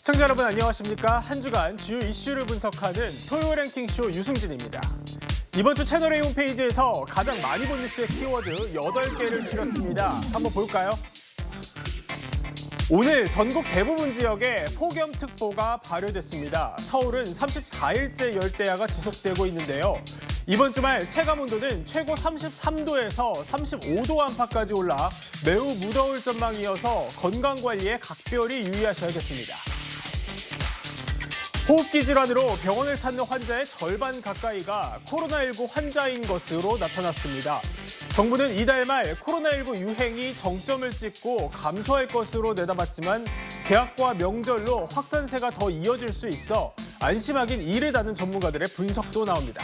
시청자 여러분 안녕하십니까? 한 주간 주요 이슈를 분석하는 토요 랭킹쇼 유승진입니다. 이번 주 채널A 홈페이지에서 가장 많이 본 뉴스의 키워드 8개를 추렸습니다. 한번 볼까요? 오늘 전국 대부분 지역에 폭염특보가 발효됐습니다. 서울은 34일째 열대야가 지속되고 있는데요. 이번 주말 체감온도는 최고 33도에서 35도 안팎까지 올라 매우 무더울 전망이어서 건강관리에 각별히 유의하셔야겠습니다. 호흡기 질환으로 병원을 찾는 환자의 절반 가까이가 코로나19 환자인 것으로 나타났습니다. 정부는 이달 말 코로나19 유행이 정점을 찍고 감소할 것으로 내다봤지만 개학과 명절로 확산세가 더 이어질 수 있어 안심하긴 이르다는 전문가들의 분석도 나옵니다.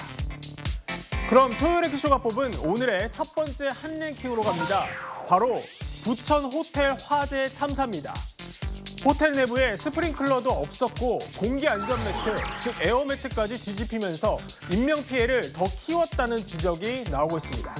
그럼 토요 랭킹쇼가 뽑은 오늘의 첫 번째 한 랭킹으로 갑니다. 바로 부천 호텔 화재 참사입니다. 호텔 내부에 스프링클러도 없었고 공기 안전 매트, 즉 에어 매트까지 뒤집히면서 인명피해를 더 키웠다는 지적이 나오고 있습니다.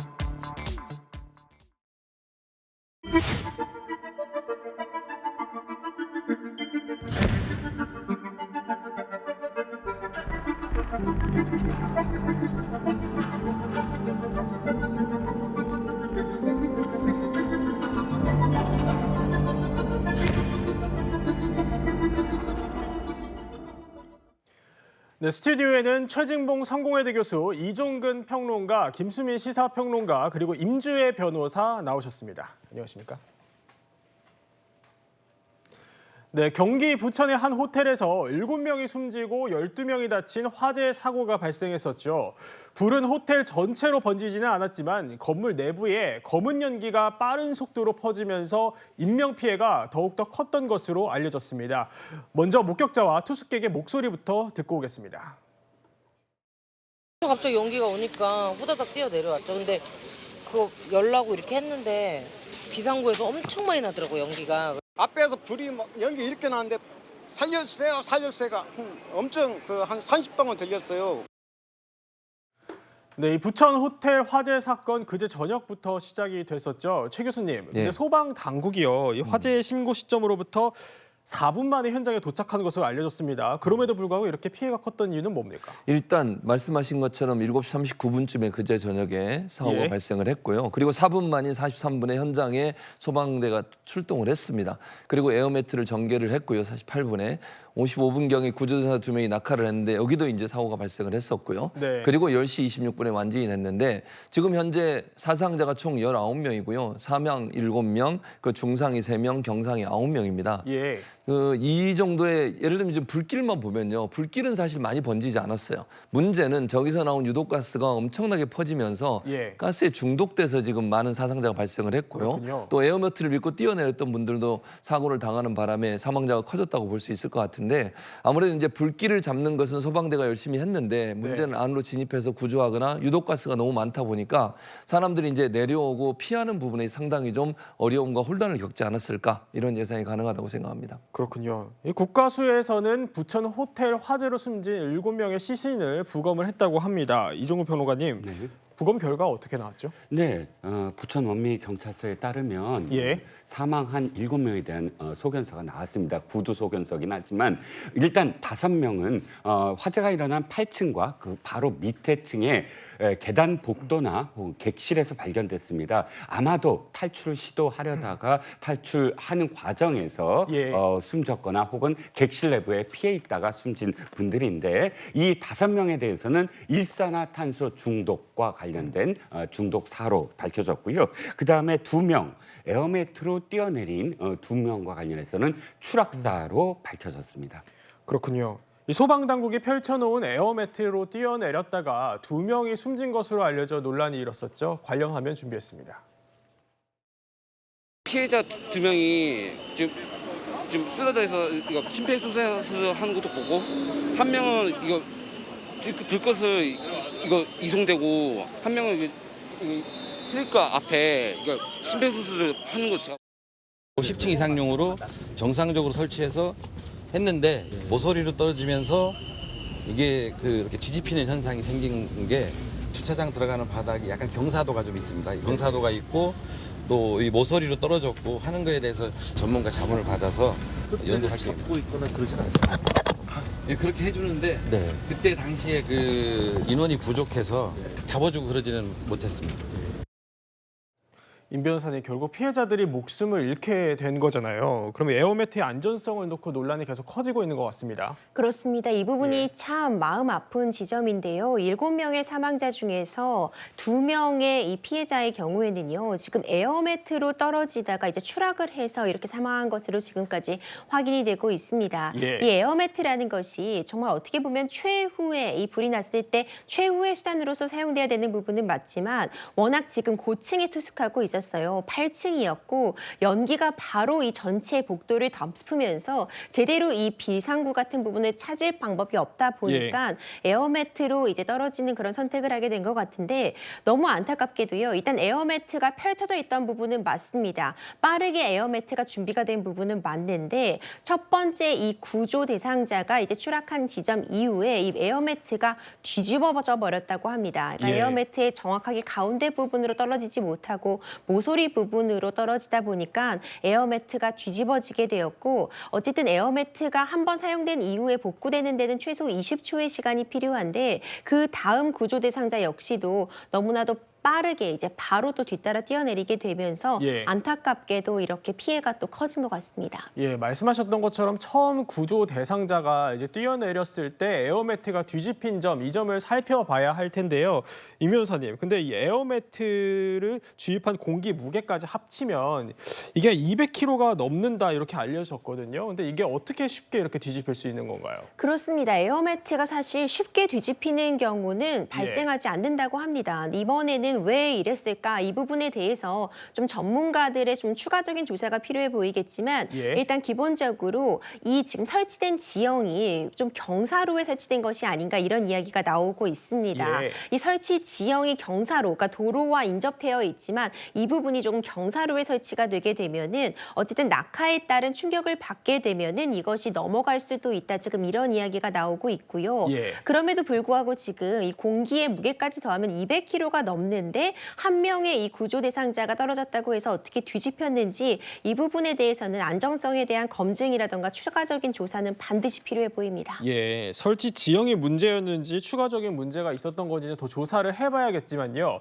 네, 스튜디오에는 최진봉 성공회대 교수, 이종근 평론가, 김수민 시사평론가, 그리고 임주혜 변호사 나오셨습니다. 안녕하십니까? 네, 경기 부천의 한 호텔에서 7명이 숨지고 12명이 다친 화재 사고가 발생했었죠. 불은 호텔 전체로 번지지는 않았지만 건물 내부에 검은 연기가 빠른 속도로 퍼지면서 인명피해가 더욱더 컸던 것으로 알려졌습니다. 먼저 목격자와 투숙객의 목소리부터 듣고 오겠습니다. 갑자기 연기가 오니까 후다닥 뛰어내려왔죠. 근데 그거 열라고 이렇게 했는데 비상구에서 엄청 많이 나더라고요, 연기가. 앞에서 불이 막 연기 이렇게 나는데 살려주세요, 살려주세요가 엄청 한 30방울 들렸어요. 네, 이 부천 호텔 화재 사건 그제 저녁부터 시작이 됐었죠. 최 교수님, 근데 소방 당국이요, 이 화재 신고 시점으로부터 4분 만에 현장에 도착하는 것으로 알려졌습니다. 그럼에도 불구하고 이렇게 피해가 컸던 이유는 뭡니까? 일단 말씀하신 것처럼 7시 39분쯤에 그제 저녁에 사고가 발생을 했고요. 그리고 4분 만인 43분에 현장에 소방대가 출동을 했습니다. 그리고 에어매트를 전개를 했고요. 48분에. 55분경에 구조대사 2명이 낙하를 했는데 여기도 이제 사고가 발생을 했었고요. 네. 그리고 10시 26분에 완전히 됐는데 지금 현재 사상자가 총 19명이고요. 사망 7명, 그 중상이 3명, 경상이 9명입니다. 예. 이 정도의 예를 들면 지금 불길만 보면요. 불길은 사실 많이 번지지 않았어요. 문제는 저기서 나온 유독가스가 엄청나게 퍼지면서 가스에 중독돼서 지금 많은 사상자가 발생을 했고요. 그렇군요. 또 에어매트를 믿고 뛰어내렸던 분들도 사고를 당하는 바람에 사망자가 커졌다고 볼 수 있을 것 같은데 아무래도 이제 불길을 잡는 것은 소방대가 열심히 했는데 문제는 안으로 진입해서 구조하거나 유독가스가 너무 많다 보니까 사람들이 이제 내려오고 피하는 부분에 상당히 좀 어려움과 혼란을 겪지 않았을까 이런 예상이 가능하다고 생각합니다. 그렇군요. 이 국가수에서는 부천 호텔 화재로 숨진 7명의 시신을 부검을 했다고 합니다. 이종근 평론가님, 네. 부검 결과 어떻게 나왔죠? 네, 부천 원미경찰서에 따르면 사망한 7명에 대한 소견서가 나왔습니다. 구두 소견서긴 하지만 일단 5명은 화재가 일어난 8층과 그 바로 밑에 층에 계단 복도나 객실에서 발견됐습니다. 아마도 탈출을 시도하려다가 탈출하는 과정에서 숨졌거나 혹은 객실 내부에 피해 있다가 숨진 분들인데 이 5명에 대해서는 일산화탄소 중독과 관련된 중독사로 밝혀졌고요. 그다음에 2명, 에어매트로 뛰어내린 2명과 관련해서는 추락사로 밝혀졌습니다. 그렇군요. 이 소방당국이 펼쳐놓은 에어매트로 뛰어내렸다가 2명이 숨진 것으로 알려져 논란이 일었었죠. 관련 화면 준비했습니다. 피해자 2명이 지금 쓰러져 있어 이거 심폐소생술하는 것도 보고 한 명은 이거 들 것을 이거 이송되고 한 명은 클리니까 앞에 이거 심폐소생술을 하는 거 제가 10층 이상용으로 정상적으로 설치해서 했는데 모서리로 떨어지면서 이게 이렇게 뒤집히는 현상이 생긴 게 주차장 들어가는 바닥이 약간 경사도가 좀 있습니다. 경사도가 있고 또 이 모서리로 떨어졌고 하는 거에 대해서 전문가 자문을 받아서 연구할 잡고 있거나 그러진 않습니다. 예, 그렇게 해주는데 네. 그때 당시에 그 인원이 부족해서 잡아주고 그러지는 못했습니다. 임 변호사님, 결국 피해자들이 목숨을 잃게 된 거잖아요. 그러면 에어매트의 안전성을 놓고 논란이 계속 커지고 있는 것 같습니다. 그렇습니다. 이 부분이 참 마음 아픈 지점인데요. 7명의 사망자 중에서 2명의 이 피해자의 경우에는요. 지금 에어매트로 떨어지다가 이제 추락을 해서 이렇게 사망한 것으로 지금까지 확인이 되고 있습니다. 예. 이 에어매트라는 것이 정말 어떻게 보면 최후의 이 불이 났을 때 최후의 수단으로서 사용돼야 되는 부분은 맞지만 워낙 지금 고층에 투숙하고 있었어요. 8층이었고 연기가 바로 이 전체 복도를 덮으면서 제대로 이 비상구 같은 부분을 찾을 방법이 없다 보니까 에어매트로 이제 떨어지는 그런 선택을 하게 된 것 같은데 너무 안타깝게도요. 일단 에어매트가 펼쳐져 있던 부분은 맞습니다. 빠르게 에어매트가 준비가 된 부분은 맞는데 첫 번째 이 구조 대상자가 이제 추락한 지점 이후에 이 에어매트가 뒤집어져 버렸다고 합니다. 그러니까 에어매트의 정확하게 가운데 부분으로 떨어지지 못하고 모서리 부분으로 떨어지다 보니까 에어매트가 뒤집어지게 되었고 어쨌든 에어매트가 한 번 사용된 이후에 복구되는 데는 최소 20초의 시간이 필요한데 그 다음 구조 대상자 역시도 너무나도 빠르게 이제 바로 또 뒤따라 뛰어내리게 되면서 안타깝게도 이렇게 피해가 또 커진 것 같습니다. 예, 말씀하셨던 것처럼 처음 구조 대상자가 이제 뛰어내렸을 때 에어매트가 뒤집힌 점, 이 점을 살펴봐야 할 텐데요. 임 변호사님, 근데 이 에어매트를 주입한 공기 무게까지 합치면 이게 200kg가 넘는다 이렇게 알려졌거든요. 근데 이게 어떻게 쉽게 이렇게 뒤집힐 수 있는 건가요? 그렇습니다. 에어매트가 사실 쉽게 뒤집히는 경우는 발생하지 않는다고 합니다. 이번에는 왜 이랬을까? 이 부분에 대해서 좀 전문가들의 좀 추가적인 조사가 필요해 보이겠지만 일단 기본적으로 이 지금 설치된 지형이 좀 경사로에 설치된 것이 아닌가 이런 이야기가 나오고 있습니다. 이 설치 지형이 경사로, 그러니까 도로와 인접되어 있지만 이 부분이 조금 경사로에 설치가 되게 되면은 어쨌든 낙하에 따른 충격을 받게 되면은 이것이 넘어갈 수도 있다. 지금 이런 이야기가 나오고 있고요. 그럼에도 불구하고 지금 이 공기의 무게까지 더하면 200kg가 넘는 한 명의 이 구조 대상자가 떨어졌다고 해서 어떻게 뒤집혔는지 이 부분에 대해서는 안정성에 대한 검증이라던가 추가적인 조사는 반드시 필요해 보입니다. 예, 설치 지형이 문제였는지 추가적인 문제가 있었던 건지는 더 조사를 해봐야겠지만요.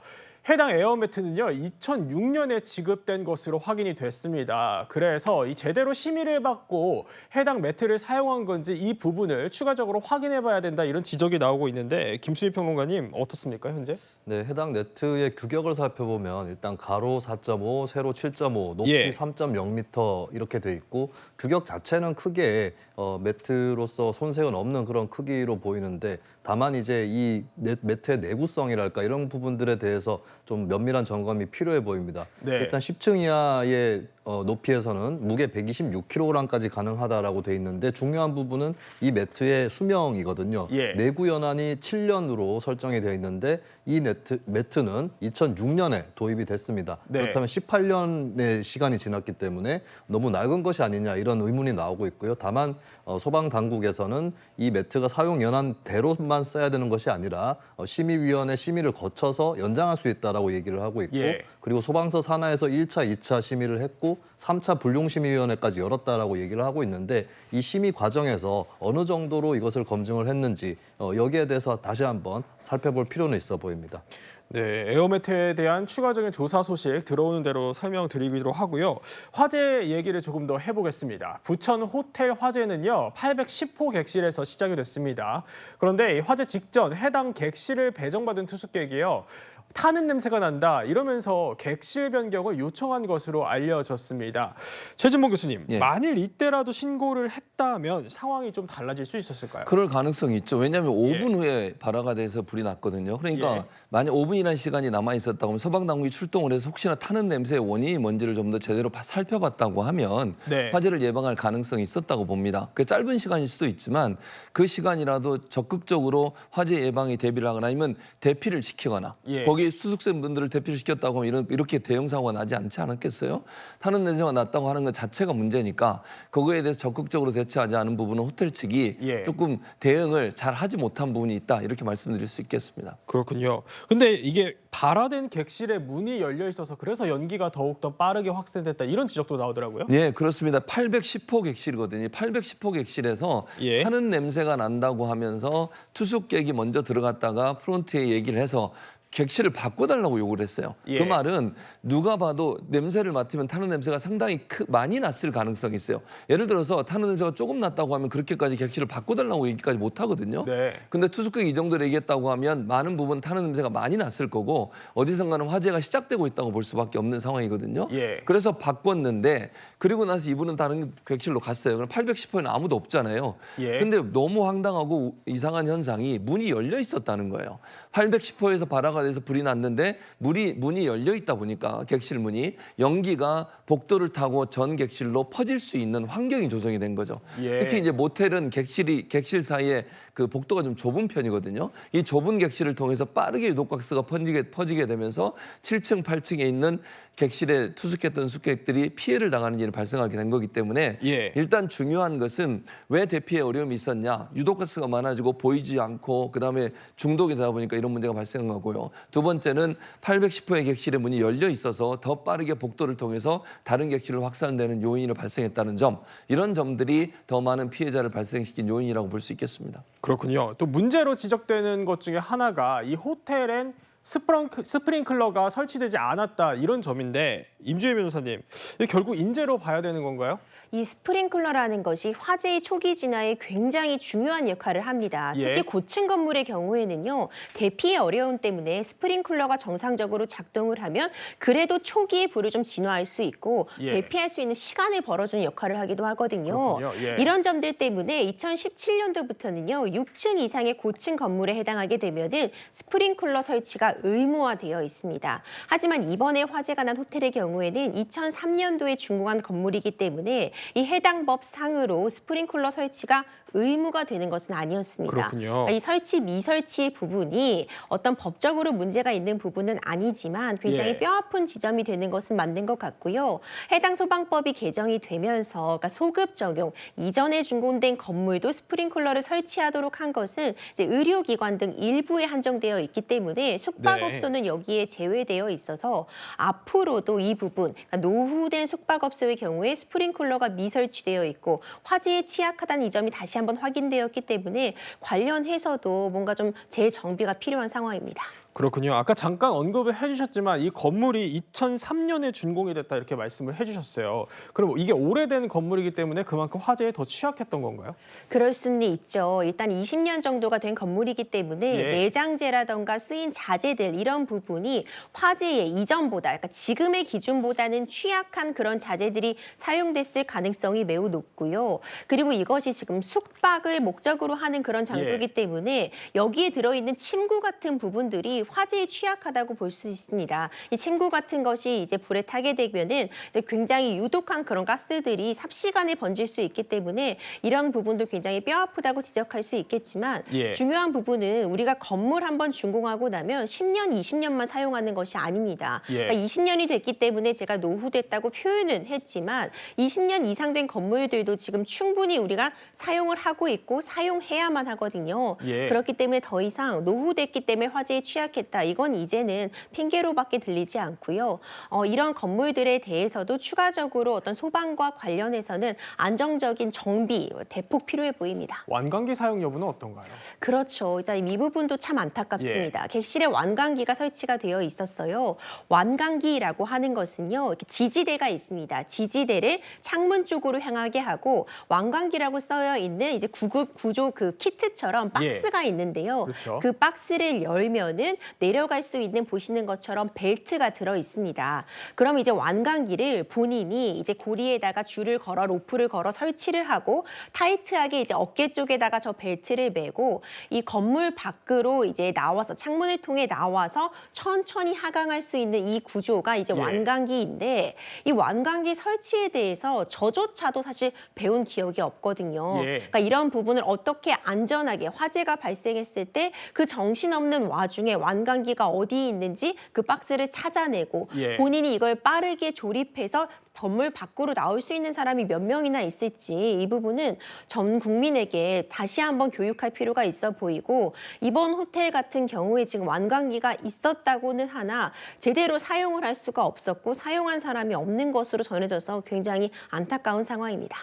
해당 에어매트는요, 2006년에 지급된 것으로 확인이 됐습니다. 그래서 이 제대로 심의를 받고 해당 매트를 사용한 건지 이 부분을 추가적으로 확인해봐야 된다 이런 지적이 나오고 있는데 김수희 평론가님 어떻습니까, 현재? 네, 해당 네트의 규격을 살펴보면 일단 가로 4.5, 세로 7.5, 높이 3.0m 이렇게 돼 있고 규격 자체는 크게 매트로서 손색은 없는 그런 크기로 보이는데 다만 이제 이 매트의 내구성이랄까 이런 부분들에 대해서 좀 면밀한 점검이 필요해 보입니다. 일단 10층 이하의 높이에서는 무게 126kg까지 가능하다라고 돼 있는데 중요한 부분은 이 매트의 수명이거든요. 내구 연한이 7년으로 설정이 되어 있는데 이 매트는 2006년에 도입이 됐습니다. 그렇다면 18년의 시간이 지났기 때문에 너무 낡은 것이 아니냐 이런 의문이 나오고 있고요. 다만 소방 당국에서는 이 매트가 사용 연한대로만 써야 되는 것이 아니라 심의위원회 심의를 거쳐서 연장할 수 있다라고 얘기를 하고 있고 그리고 소방서 산하에서 1차, 2차 심의를 했고 3차 불용심의위원회까지 열었다라고 얘기를 하고 있는데 이 심의 과정에서 어느 정도로 이것을 검증을 했는지 여기에 대해서 다시 한번 살펴볼 필요는 있어 보입니다. 네, 에어매트에 대한 추가적인 조사 소식 들어오는 대로 설명드리기로 하고요. 화재 얘기를 조금 더 해보겠습니다. 부천 호텔 화재는요, 810호 객실에서 시작이 됐습니다. 그런데 화재 직전 해당 객실을 배정받은 투숙객이요. 타는 냄새가 난다 이러면서 객실 변경을 요청한 것으로 알려졌습니다. 최진봉 교수님, 만일 이때라도 신고를 했다면 상황이 좀 달라질 수 있었을까요? 그럴 가능성이 있죠. 왜냐하면 5분 후에 발화가 돼서 불이 났거든요. 그러니까 만약 5분이라는 시간이 남아 있었다고 하면 소방당국이 출동을 해서 혹시나 타는 냄새의 원인이 뭔지를 좀 더 제대로 살펴봤다고 하면 화재를 예방할 가능성이 있었다고 봅니다. 그 짧은 시간일 수도 있지만 그 시간이라도 적극적으로 화재 예방에 대비를 하거나 아니면 대피를 시키거나 거기에 거기 수습생분들을 대피시켰다고 하면 이렇게 대형 사고가 나지 않지 않았겠어요? 타는 냄새가 났다고 하는 것 자체가 문제니까 그거에 대해서 적극적으로 대처하지 않은 부분은 호텔 측이 조금 대응을 잘 하지 못한 부분이 있다 이렇게 말씀드릴 수 있겠습니다. 그렇군요. 근데 이게 발화된 객실에 문이 열려 있어서 그래서 연기가 더욱더 빠르게 확산됐다 이런 지적도 나오더라고요. 네, 그렇습니다. 810호 객실이거든요. 810호 객실에서 타는 냄새가 난다고 하면서 투숙객이 먼저 들어갔다가 프론트에 얘기를 해서 객실을 바꿔달라고 요구를 했어요. 그 말은 누가 봐도 냄새를 맡으면 타는 냄새가 상당히 많이 났을 가능성이 있어요. 예를 들어서 타는 냄새가 조금 났다고 하면 그렇게까지 객실을 바꿔달라고 얘기까지 못 하거든요. 근데 투숙객이 이 정도로 얘기했다고 하면 많은 부분 타는 냄새가 많이 났을 거고 어디선가는 화재가 시작되고 있다고 볼 수밖에 없는 상황이거든요. 그래서 바꿨는데 그리고 나서 이분은 다른 객실로 갔어요. 그럼 810호에는 아무도 없잖아요. 근데 너무 황당하고 이상한 현상이 문이 열려 있었다는 거예요. 810호에서 발화가 돼서 불이 났는데 문이 열려 있다 보니까 객실 문이 연기가 복도를 타고 전 객실로 퍼질 수 있는 환경이 조성이 된 거죠. 특히 이제 모텔은 객실 사이에 그 복도가 좀 좁은 편이거든요. 이 좁은 객실을 통해서 빠르게 유독가스가 퍼지게 되면서 7층, 8층에 있는 객실에 투숙했던 숙객들이 피해를 당하는 일이 발생하게 된 거기 때문에 일단 중요한 것은 왜 대피에 어려움이 있었냐. 유독가스가 많아지고 보이지 않고 그다음에 중독이 되다 보니까 이런 문제가 발생한 거고요. 두 번째는 810호의 객실의 문이 열려 있어서 더 빠르게 복도를 통해서 다른 객실로 확산되는 요인으로 발생했다는 점. 이런 점들이 더 많은 피해자를 발생시킨 요인이라고 볼 수 있겠습니다. 그렇군요. 또 문제로 지적되는 것 중에 하나가 이 호텔엔 스프링클러가 설치되지 않았다 이런 점인데 임주혜 변호사님, 이게 결국 인재로 봐야 되는 건가요? 이 스프링클러라는 것이 화재의 초기 진화에 굉장히 중요한 역할을 합니다. 특히 고층 건물의 경우에는요. 대피의 어려움 때문에 스프링클러가 정상적으로 작동을 하면 그래도 초기에 불을 좀 진화할 수 있고 대피할 수 있는 시간을 벌어주는 역할을 하기도 하거든요. 이런 점들 때문에 2017년도부터는요. 6층 이상의 고층 건물에 해당하게 되면은 스프링클러 설치가 의무화되어 있습니다. 하지만 이번에 화재가 난 호텔의 경우에는 2003년도에 준공한 건물이기 때문에 이 해당 법 상으로 스프링클러 설치가 의무가 되는 것은 아니었습니다. 그러니까 이 설치 미설치의 부분이 어떤 법적으로 문제가 있는 부분은 아니지만 굉장히 뼈아픈 지점이 되는 것은 맞는 것 같고요. 해당 소방법이 개정이 되면서 그러니까 소급 적용, 이전에 준공된 건물도 스프링클러를 설치하도록 한 것은 이제 의료기관 등 일부에 한정되어 있기 때문에 숙박업소는 여기에 제외되어 있어서 앞으로도 이 부분, 그러니까 노후된 숙박업소의 경우에 스프링클러가 미설치되어 있고 화재에 취약하다는 이 점이 다시 한번 확인되었기 때문에 관련해서도 뭔가 좀 재정비가 필요한 상황입니다. 그렇군요. 아까 잠깐 언급을 해주셨지만 이 건물이 2003년에 준공이 됐다 이렇게 말씀을 해주셨어요. 그럼 이게 오래된 건물이기 때문에 그만큼 화재에 더 취약했던 건가요? 그럴 수는 있죠. 일단 20년 정도가 된 건물이기 때문에 내장재라던가 쓰인 자재들 이런 부분이 화재의 이전보다 그러니까 지금의 기준보다는 취약한 그런 자재들이 사용됐을 가능성이 매우 높고요. 그리고 이것이 지금 숙박을 목적으로 하는 그런 장소이기 때문에 여기에 들어있는 침구 같은 부분들이 화재에 취약하다고 볼 수 있습니다. 이 침구 같은 것이 이제 불에 타게 되면은 이제 굉장히 유독한 그런 가스들이 삽시간에 번질 수 있기 때문에 이런 부분도 굉장히 뼈아프다고 지적할 수 있겠지만 중요한 부분은 우리가 건물 한번 준공하고 나면 10년, 20년만 사용하는 것이 아닙니다. 그러니까 20년이 됐기 때문에 제가 노후됐다고 표현은 했지만 20년 이상 된 건물들도 지금 충분히 우리가 사용을 하고 있고 사용해야만 하거든요. 그렇기 때문에 더 이상 노후됐기 때문에 화재에 취약했다. 이건 이제는 핑계로밖에 들리지 않고요. 이런 건물들에 대해서도 추가적으로 어떤 소방과 관련해서는 안정적인 정비 대폭 필요해 보입니다. 완강기 사용 여부는 어떤가요? 그렇죠. 이 부분도 참 안타깝습니다. 객실에 완강기가 설치가 되어 있었어요. 완강기라고 하는 것은요. 이렇게 지지대가 있습니다. 지지대를 창문 쪽으로 향하게 하고 완강기라고 써여 있는 이제 구급 구조 그 키트처럼 박스가 있는데요. 그 박스를 열면은 내려갈 수 있는 보시는 것처럼 벨트가 들어 있습니다. 그럼 이제 완강기를 본인이 이제 고리에다가 줄을 걸어 로프를 걸어 설치를 하고 타이트하게 이제 어깨 쪽에다가 저 벨트를 매고 이 건물 밖으로 이제 나와서 창문을 통해 나와서 천천히 하강할 수 있는 이 구조가 이제 완강기인데 이 완강기 설치에 대해서 저조차도 사실 배운 기억이 없거든요. 그러니까 이런 부분을 어떻게 안전하게 화재가 발생했을 때 그 정신없는 와중에 완강기가 어디에 있는지 그 박스를 찾아내고 예. 본인이 이걸 빠르게 조립해서 건물 밖으로 나올 수 있는 사람이 몇 명이나 있을지 이 부분은 전 국민에게 다시 한번 교육할 필요가 있어 보이고 이번 호텔 같은 경우에 지금 완강기가 있었다고는 하나 제대로 사용을 할 수가 없었고 사용한 사람이 없는 것으로 전해져서 굉장히 안타까운 상황입니다.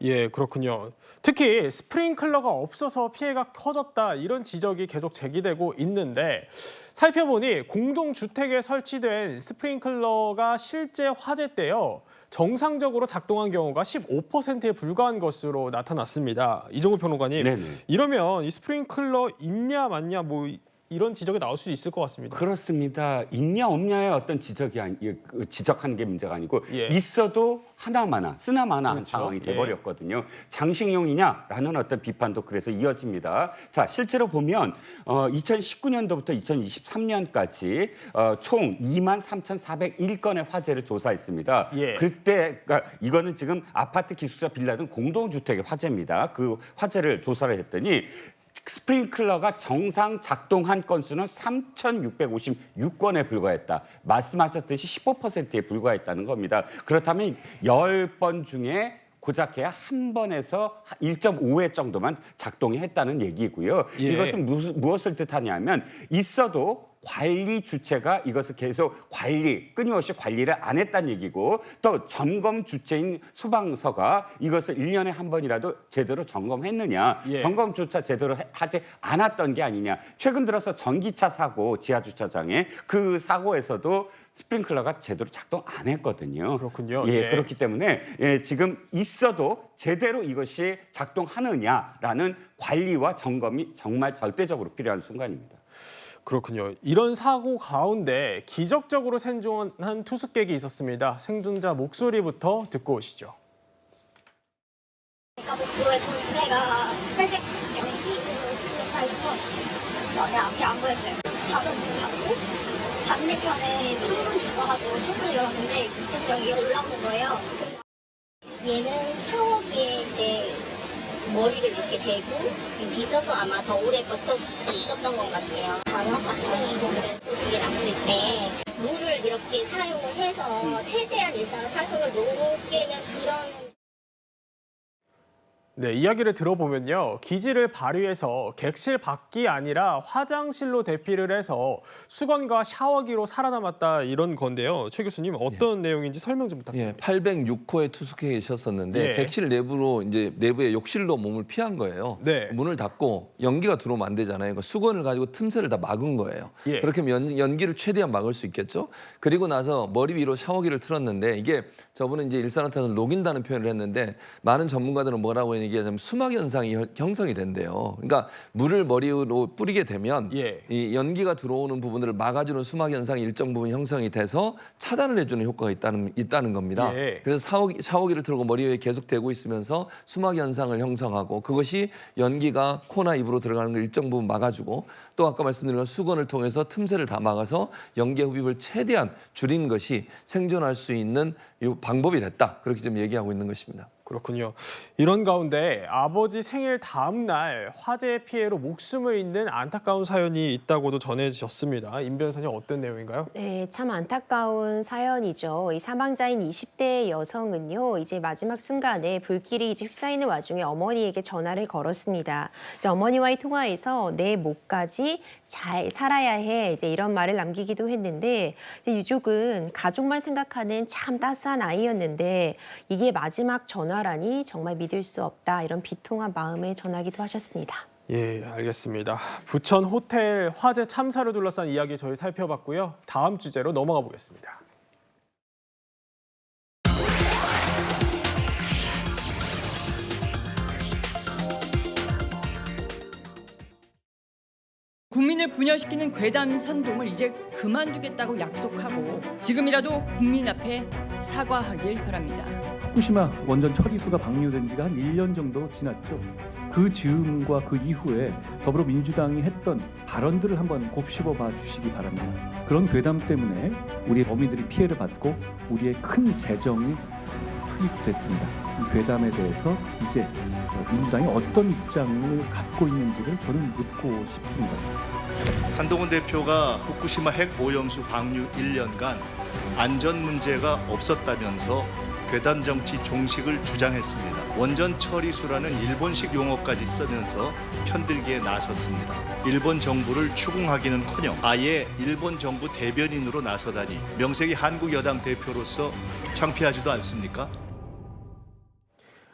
예, 그렇군요. 특히 스프링클러가 없어서 피해가 커졌다 이런 지적이 계속 제기되고 있는데 살펴보니 공동주택에 설치된 스프링클러가 실제 화재 때요. 정상적으로 작동한 경우가 15%에 불과한 것으로 나타났습니다. 이종우 평론가님, 네네. 이러면 이 스프링클러 있냐 맞냐 뭐 이런 지적이 나올 수 있을 것 같습니다. 그렇습니다. 있냐 없냐의 어떤 지적하는 게 문제가 아니고 예. 있어도 하나마나 쓰나마나한 그렇죠. 상황이 예. 돼버렸거든요. 장식용이냐라는 어떤 비판도 그래서 이어집니다. 자, 실제로 보면 2019년도부터 2023년까지 총 23,401건의 화재를 조사했습니다. 예. 그때 그러니까 이거는 지금 아파트, 기숙사, 빌라 등 공동주택의 화재입니다. 그 화재를 조사를 했더니 스프링클러가 정상 작동한 건수는 3,656건에 불과했다. 말씀하셨듯이 15%에 불과했다는 겁니다. 그렇다면 10번 중에 고작해야 한 번에서 1.5회 정도만 작동이 했다는 얘기고요. 예. 이것은 무엇을 뜻하냐면 있어도 관리 주체가 이것을 계속 끊임없이 관리를 안 했다는 얘기고 또 점검 주체인 소방서가 이것을 1년에 한 번이라도 제대로 점검했느냐 예. 점검조차 제대로 하지 않았던 게 아니냐. 최근 들어서 전기차 사고 지하주차장에 그 사고에서도 스프링클러가 제대로 작동 안 했거든요. 그렇군요. 예, 예. 그렇기 때문에 지금 있어도 제대로 이것이 작동하느냐라는 관리와 점검이 정말 절대적으로 필요한 순간입니다. 그렇군요. 이런 사고 가운데 기적적으로 생존한 투숙객이 있었습니다. 생존자 목소리부터 듣고 오시죠. 목도의 전체가 회색 연기로 둘러싸여 있어서 전혀 앞이 안 보였어요. 바로 문 닫고 반대편에 창문이 있어가지고 창문을 열었는데 밑에서 연기가 올라오는 거예요. 얘는 샤워기에 이제 머리를 이렇게 대고 있어서 아마 더 오래 버텼을 수 있었던 것 같아요. 간혹 학생이 보면 집에 났을 때 물을 이렇게 사용을 해서 최대한 일산화탄소를 녹이는 그런 네, 이야기를 들어보면요. 기지를 발휘해서 객실 밖이 아니라 화장실로 대피를 해서 수건과 샤워기로 살아남았다 이런 건데요. 최 교수님 어떤 내용인지 설명 좀 부탁드립니다. 예, 806호에 투숙해 계셨었는데 예. 객실 내부로 이제 내부의 욕실로 몸을 피한 거예요. 네. 문을 닫고 연기가 들어오면 안 되잖아요. 그러니까 수건을 가지고 틈새를 다 막은 거예요. 예. 그렇게 하면 연기를 최대한 막을 수 있겠죠. 그리고 나서 머리 위로 샤워기를 틀었는데 이게 저분은 이제 일산화탄소를 녹인다는 표현을 했는데 많은 전문가들은 뭐라고 얘기하냐면 수막 현상이 형성이 된대요. 그러니까 물을 머리로 뿌리게 되면 예. 이 연기가 들어오는 부분을 막아주는 수막 현상이 일정 부분 형성이 돼서 차단을 해주는 효과가 있다는 겁니다. 예. 그래서 샤워기를 틀고 머리 위에 계속 대고 있으면서 수막 현상을 형성하고 그것이 연기가 코나 입으로 들어가는 걸 일정 부분 막아주고 또 아까 말씀드린 건 수건을 통해서 틈새를 다 막아서 연기 흡입을 최대한 줄인 것이 생존할 수 있는 이 방법이 됐다. 그렇게 좀 얘기하고 있는 것입니다. 그렇군요. 이런 가운데 아버지 생일 다음 날 화재 피해로 목숨을 잃는 안타까운 사연이 있다고도 전해졌습니다. 임 변호사님 어떤 내용인가요? 네, 참 안타까운 사연이죠. 이 사망자인 20대 여성은요, 이제 마지막 순간에 불길이 이제 휩싸이는 와중에 어머니에게 전화를 걸었습니다. 이제 어머니와의 통화에서 내 목까지 잘 살아야 해, 이제 이런 말을 남기기도 했는데, 이제 유족은 가족만 생각하는 참 따스한 아이였는데 이게 마지막 전화라니 정말 믿을 수 없다, 이런 비통한 마음을 전하기도 하셨습니다. 예, 알겠습니다. 부천 호텔 화재 참사를 둘러싼 이야기 저희 살펴봤고요. 다음 주제로 넘어가 보겠습니다. 국민을 분열시키는 괴담 선동을 이제 그만두겠다고 약속하고 지금이라도 국민 앞에 사과하길 바랍니다. 후쿠시마 원전 처리수가 방류된 지가 한 1년 정도 지났죠. 그 즈음과 그 이후에 더불어민주당이 했던 발언들을 한번 곱씹어 봐 주시기 바랍니다. 그런 괴담 때문에 우리 어민들이 피해를 받고 우리의 큰 재정이 투입됐습니다. 이 괴담에 대해서 이제 민주당이 어떤 입장을 갖고 있는지를 저는 묻고 싶습니다. 한동훈 대표가 후쿠시마 핵 오염수 방류 1년간 안전 문제가 없었다면서 괴담 정치 종식을 주장했습니다. 원전 처리수라는 일본식 용어까지 쓰면서 편들기에 나섰습니다. 일본 정부를 추궁하기는커녕 아예 일본 정부 대변인으로 나서다니 명색이 한국 여당 대표로서 창피하지도 않습니까?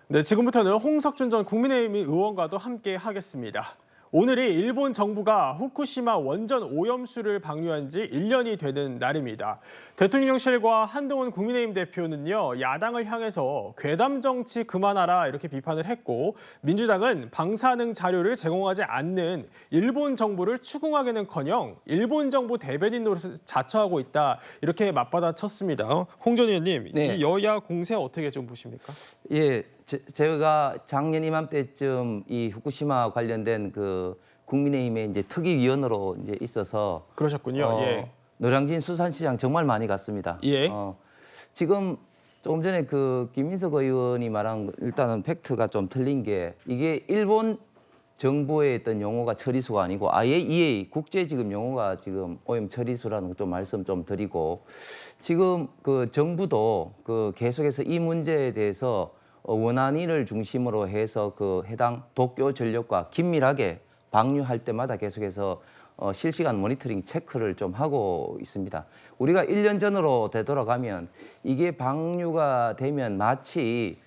네, 지금부터는 홍석준 전 국민의힘 의원과도 함께 하겠습니다. 오늘이 일본 정부가 후쿠시마 원전 오염수를 방류한 지 1년이 되는 날입니다. 대통령실과 한동훈 국민의힘 대표는요, 야당을 향해서 괴담 정치 그만하라 이렇게 비판을 했고, 민주당은 방사능 자료를 제공하지 않는 일본 정부를 추궁하기는커녕 일본 정부 대변인으로서 자처하고 있다 이렇게 맞받아쳤습니다. 홍 전 의원님, 네. 이 여야 공세 어떻게 좀 보십니까? 예, 제가 작년 이맘때쯤 이 후쿠시마 관련된 그 국민의힘의 이제 특위위원으로 이제 있어서 그러셨군요. 예. 노량진 수산시장 정말 많이 갔습니다. 예. 지금 조금 전에 그 김민석 의원이 말한 일단은 팩트가 좀 틀린 게 이게 일본 정부의 어떤 용어가 처리수가 아니고 IAEA 국제 지금 용어가 지금 오염 처리수라는 거 좀 말씀 좀 드리고 지금 그 정부도 그 계속해서 이 문제에 대해서 원안위를 중심으로 해서 그 해당 도쿄 전력과 긴밀하게 방류할 때마다 계속해서 실시간 모니터링 체크를 좀 하고 있습니다. 우리가 1년 전으로 되돌아가면 이게 방류가 되면 마치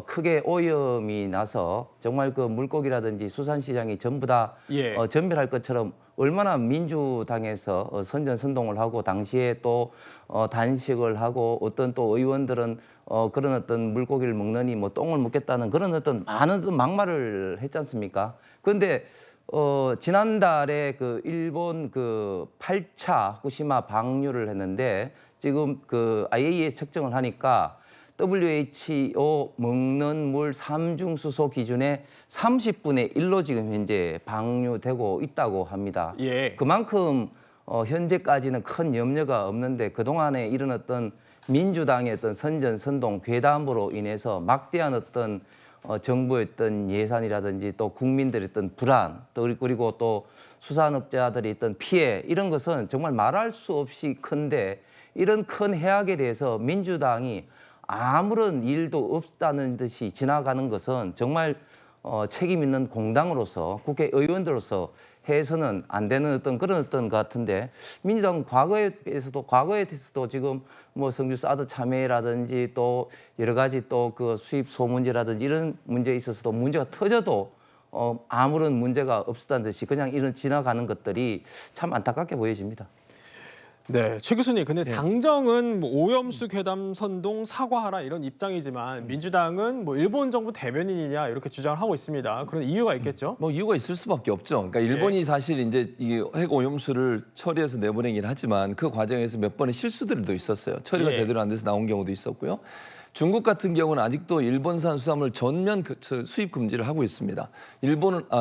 크게 오염이 나서 정말 그 물고기라든지 수산시장이 전부 다 전멸할 것처럼 얼마나 민주당에서 선전선동을 하고 당시에 또 단식을 하고 어떤 또 의원들은 그런 어떤 물고기를 먹느니 뭐 똥을 먹겠다는 그런 어떤 많은 어떤 막말을 했지 않습니까? 그런데 지난달에 그 일본 그 8차 후쿠시마 방류를 했는데 지금 그 IAEA 측정을 하니까 WHO 먹는 물 삼중수소 기준의 30분의 1로 지금 현재 방류되고 있다고 합니다. 예. 그만큼 현재까지는 큰 염려가 없는데 그동안에 이런 어떤 민주당의 어떤 선전선동 괴담으로 인해서 막대한 어떤 정부의 어떤 예산이라든지 또 국민들의 어떤 불안 또 그리고 또 수산업자들의 어떤 피해 이런 것은 정말 말할 수 없이 큰데 이런 큰 해악에 대해서 민주당이 아무런 일도 없다는 듯이 지나가는 것은 정말 책임 있는 공당으로서 국회의원들로서 해서는 안 되는 어떤 그런 어떤 것 같은데 민주당 과거에 대해서도 지금 뭐 성주 사드 참여라든지 또 여러 가지 또 그 수입 소문제라든지 이런 문제에 있어서도 문제가 터져도 아무런 문제가 없었다는 듯이 그냥 이런 지나가는 것들이 참 안타깝게 보여집니다. 네, 최 교수님, 근데 당정은 뭐 오염수 괴담 선동 사과하라 이런 입장이지만 민주당은 뭐 일본 정부 대변인이냐 이렇게 주장을 하고 있습니다. 그런 이유가 있겠죠? 뭐 이유가 있을 수밖에 없죠. 그러니까 일본이 사실 이제 이 핵 오염수를 처리해서 내보내긴 하지만 그 과정에서 몇 번의 실수들도 있었어요. 처리가 제대로 안 돼서 나온 경우도 있었고요. 중국 같은 경우는 아직도 일본산 수산물 전면 수입 금지를 하고 있습니다.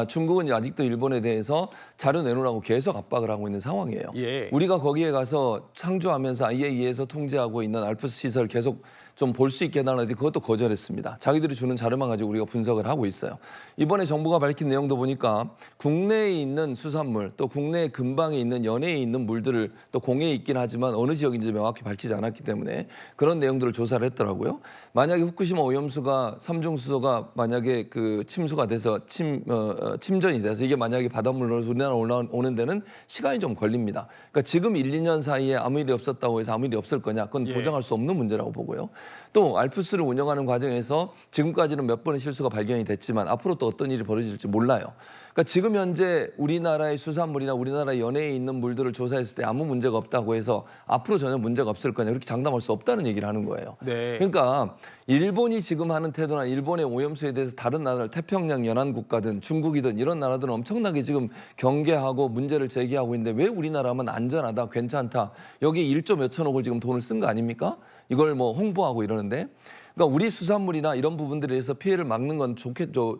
중국은 아직도 일본에 대해서 자료 내놓으라고 계속 압박을 하고 있는 상황이에요. 우리가 거기에 가서 상주하면서 IAEA에서 통제하고 있는 알프스 시설 계속 좀 볼 수 있게 해달라는데 그것도 거절했습니다. 자기들이 주는 자료만 가지고 우리가 분석을 하고 있어요. 이번에 정부가 밝힌 내용도 보니까 국내에 있는 수산물 또 국내 근방에 있는 연해에 있는 물들을 또 공해에 있긴 하지만 어느 지역인지 명확히 밝히지 않았기 때문에 그런 내용들을 조사를 했더라고요. 만약에 후쿠시마 오염수가 삼중수소가 만약에 그 침수가 돼서 침전이 돼서 이게 만약에 바닷물로 우리나라 올라오는 데는 시간이 좀 걸립니다. 그러니까 지금 1, 2년 사이에 아무 일이 없었다고 해서 아무 일이 없을 거냐? 그건 보장할 수 없는 문제라고 보고요. 또 알프스를 운영하는 과정에서 지금까지는 몇 번의 실수가 발견이 됐지만 앞으로 또 어떤 일이 벌어질지 몰라요. 그러니까 지금 현재 우리나라의 수산물이나 우리나라 연해에 있는 물들을 조사했을 때 아무 문제가 없다고 해서 앞으로 전혀 문제가 없을 거냐 그렇게 장담할 수 없다는 얘기를 하는 거예요. 그러니까 일본이 지금 하는 태도나 일본의 오염수에 대해서 다른 나라들 태평양 연안국가든 중국이든 이런 나라들은 엄청나게 지금 경계하고 문제를 제기하고 있는데 왜 우리나라만 안전하다 괜찮다 여기 1조 몇천억을 지금 돈을 쓴 거 아닙니까? 이걸 뭐 홍보하고 이러는데 그러니까 우리 수산물이나 이런 부분들에 대해서 피해를 막는 건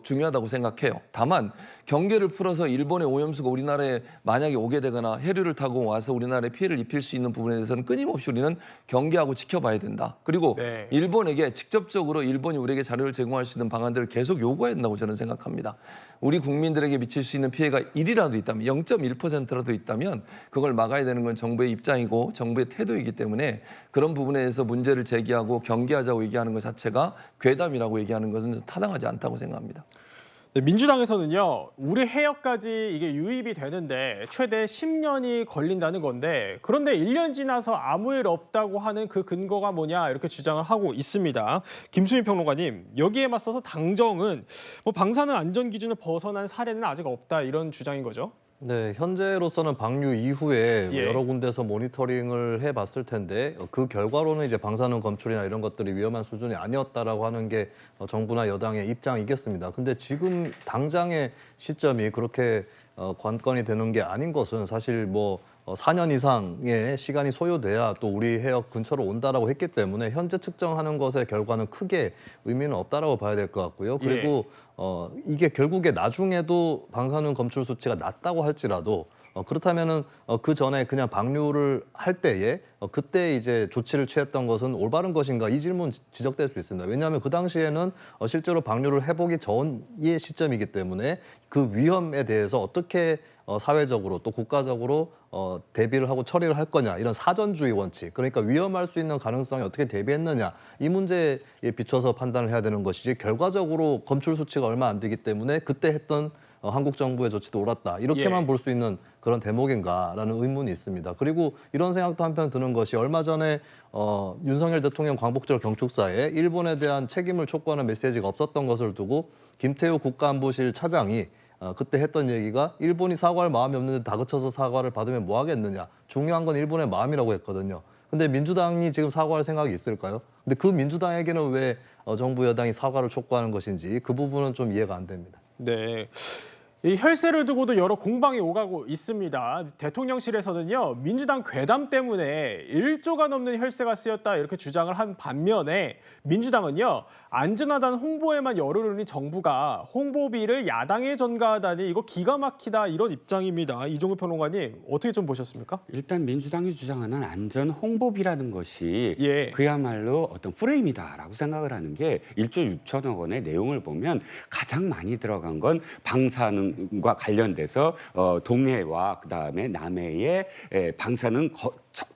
중요하다고 생각해요. 다만 경계를 풀어서 일본의 오염수가 우리나라에 만약에 오게 되거나 해류를 타고 와서 우리나라에 피해를 입힐 수 있는 부분에 대해서는 끊임없이 우리는 경계하고 지켜봐야 된다. 그리고 네. 일본에게 직접적으로 일본이 우리에게 자료를 제공할 수 있는 방안들을 계속 요구해야 된다고 저는 생각합니다. 우리 국민들에게 미칠 수 있는 피해가 1이라도 있다면 0.1%라도 있다면 그걸 막아야 되는 건 정부의 입장이고 정부의 태도이기 때문에 그런 부분에 대해서 문제를 제기하고 경계하자고 얘기하는 것 자체가 괴담이라고 얘기하는 것은 타당하지 않다고 생각합니다. 네, 민주당에서는요, 우리 해역까지 이게 유입이 되는데 최대 10년이 걸린다는 건데 그런데 1년 지나서 아무 일 없다고 하는 그 근거가 뭐냐 이렇게 주장을 하고 있습니다. 김수민 평론가님, 여기에 맞서서 당정은 뭐 방사능 안전 기준을 벗어난 사례는 아직 없다 이런 주장인 거죠? 네, 현재로서는 방류 이후에 예. 여러 군데서 모니터링을 해봤을 텐데 그 결과로는 이제 방사능 검출이나 이런 것들이 위험한 수준이 아니었다라고 하는 게 정부나 여당의 입장이겠습니다. 근데 지금 당장의 시점이 그렇게 관건이 되는 게 아닌 것은 사실 뭐 4년 이상의 시간이 소요돼야 또 우리 해역 근처로 온다라고 했기 때문에 현재 측정하는 것의 결과는 크게 의미는 없다라고 봐야 될 것 같고요. 그리고 이게 결국에 나중에도 방사능 검출 수치가 낮다고 할지라도 그렇다면은 그 전에 그냥 방류를 할 때에 그때 이제 조치를 취했던 것은 올바른 것인가 이 질문 지적될 수 있습니다. 왜냐하면 그 당시에는 실제로 방류를 해보기 전의 시점이기 때문에 그 위험에 대해서 어떻게 사회적으로 또 국가적으로 대비를 하고 처리를 할 거냐 이런 사전주의 원칙 그러니까 위험할 수 있는 가능성에 어떻게 대비했느냐 이 문제에 비춰서 판단을 해야 되는 것이지 결과적으로 검출 수치가 얼마 안 되기 때문에 그때 했던 한국 정부의 조치도 옳았다 이렇게만 볼 수 있는 그런 대목인가라는 의문이 있습니다. 그리고 이런 생각도 한편 드는 것이 얼마 전에 윤석열 대통령 광복절 경축사에 일본에 대한 책임을 촉구하는 메시지가 없었던 것을 두고 김태우 국가안보실 차장이 그때 했던 얘기가 일본이 사과할 마음이 없는데 다그쳐서 사과를 받으면 뭐 하겠느냐. 중요한 건 일본의 마음이라고 했거든요. 근데 민주당이 지금 사과할 생각이 있을까요? 근데 그 민주당에게는 왜 정부 여당이 사과를 촉구하는 것인지 그 부분은 좀 이해가 안 됩니다. 네. 이 혈세를 두고도 여러 공방이 오가고 있습니다. 대통령실에서는요, 민주당 괴담 때문에 1조가 넘는 혈세가 쓰였다 이렇게 주장을 한 반면에 민주당은요, 안전하다는 홍보에만 열을 올린 정부가 홍보비를 야당에 전가하다니 이거 기가 막히다 이런 입장입니다. 이종우 평론가님 어떻게 좀 보셨습니까? 일단 민주당이 주장하는 안전 홍보비라는 것이 예. 그야말로 어떤 프레임이다라고 생각을 하는 게 1조 6천억 원의 내용을 보면 가장 많이 들어간 건 방사능과 관련돼서 동해와 그다음에 남해의 방사능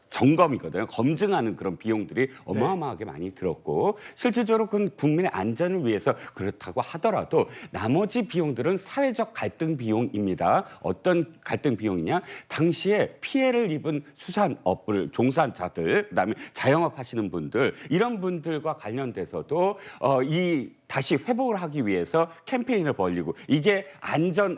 점검이거든요. 검증하는 그런 비용들이 어마어마하게 많이 들었고 실질적으로 그건 국민의 안전을 위해서 그렇다고 하더라도 나머지 비용들은 사회적 갈등 비용입니다. 어떤 갈등 비용이냐? 당시에 피해를 입은 수산업을 종사자들 그다음에 자영업 하시는 분들 이런 분들과 관련돼서도 다시 회복을 하기 위해서 캠페인을 벌이고 이게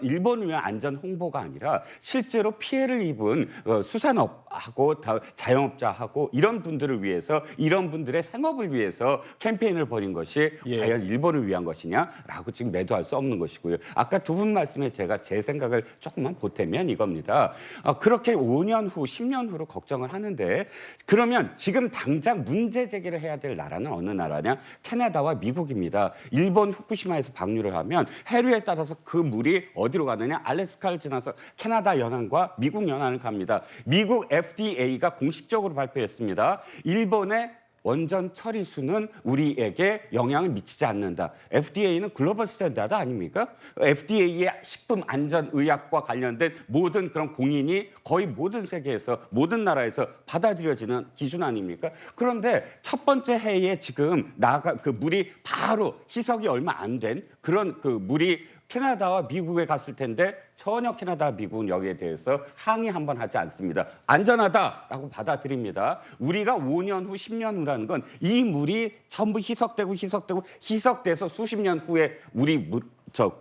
일본을 위한 안전 홍보가 아니라 실제로 피해를 입은 수산업하고 자영업자하고 이런 분들을 위해서 이런 분들의 생업을 위해서 캠페인을 벌인 것이 과연 일본을 위한 것이냐라고 지금 매도할 수 없는 것이고요. 아까 두 분 말씀에 제가 제 생각을 조금만 보태면 이겁니다. 그렇게 5년 후, 10년 후로 걱정을 하는데 그러면 지금 당장 문제 제기를 해야 될 나라는 어느 나라냐? 캐나다와 미국입니다. 일본 후쿠시마에서 방류를 하면 해류에 따라서 그 물이 어디로 가느냐? 알래스카를 지나서 캐나다 연안과 미국 연안을 갑니다. 미국 FDA가 공식적으로 발표했습니다. 일본의 원전 처리수는 우리에게 영향을 미치지 않는다. FDA는 글로벌 스탠다드 아닙니까? FDA의 식품안전의약과 관련된 모든 그런 공인이 거의 모든 세계에서 모든 나라에서 받아들여지는 기준 아닙니까? 그런데 첫 번째 해에 지금 그 물이 바로 희석이 얼마 안 된 그런 그 물이 캐나다와 미국에 갔을 텐데 전혀 캐나다와 미국은 여기에 대해서 항의 한번 하지 않습니다. 안전하다라고 받아들입니다. 우리가 5년 후, 10년 후라는 건 이 물이 전부 희석돼서 수십 년 후에 우리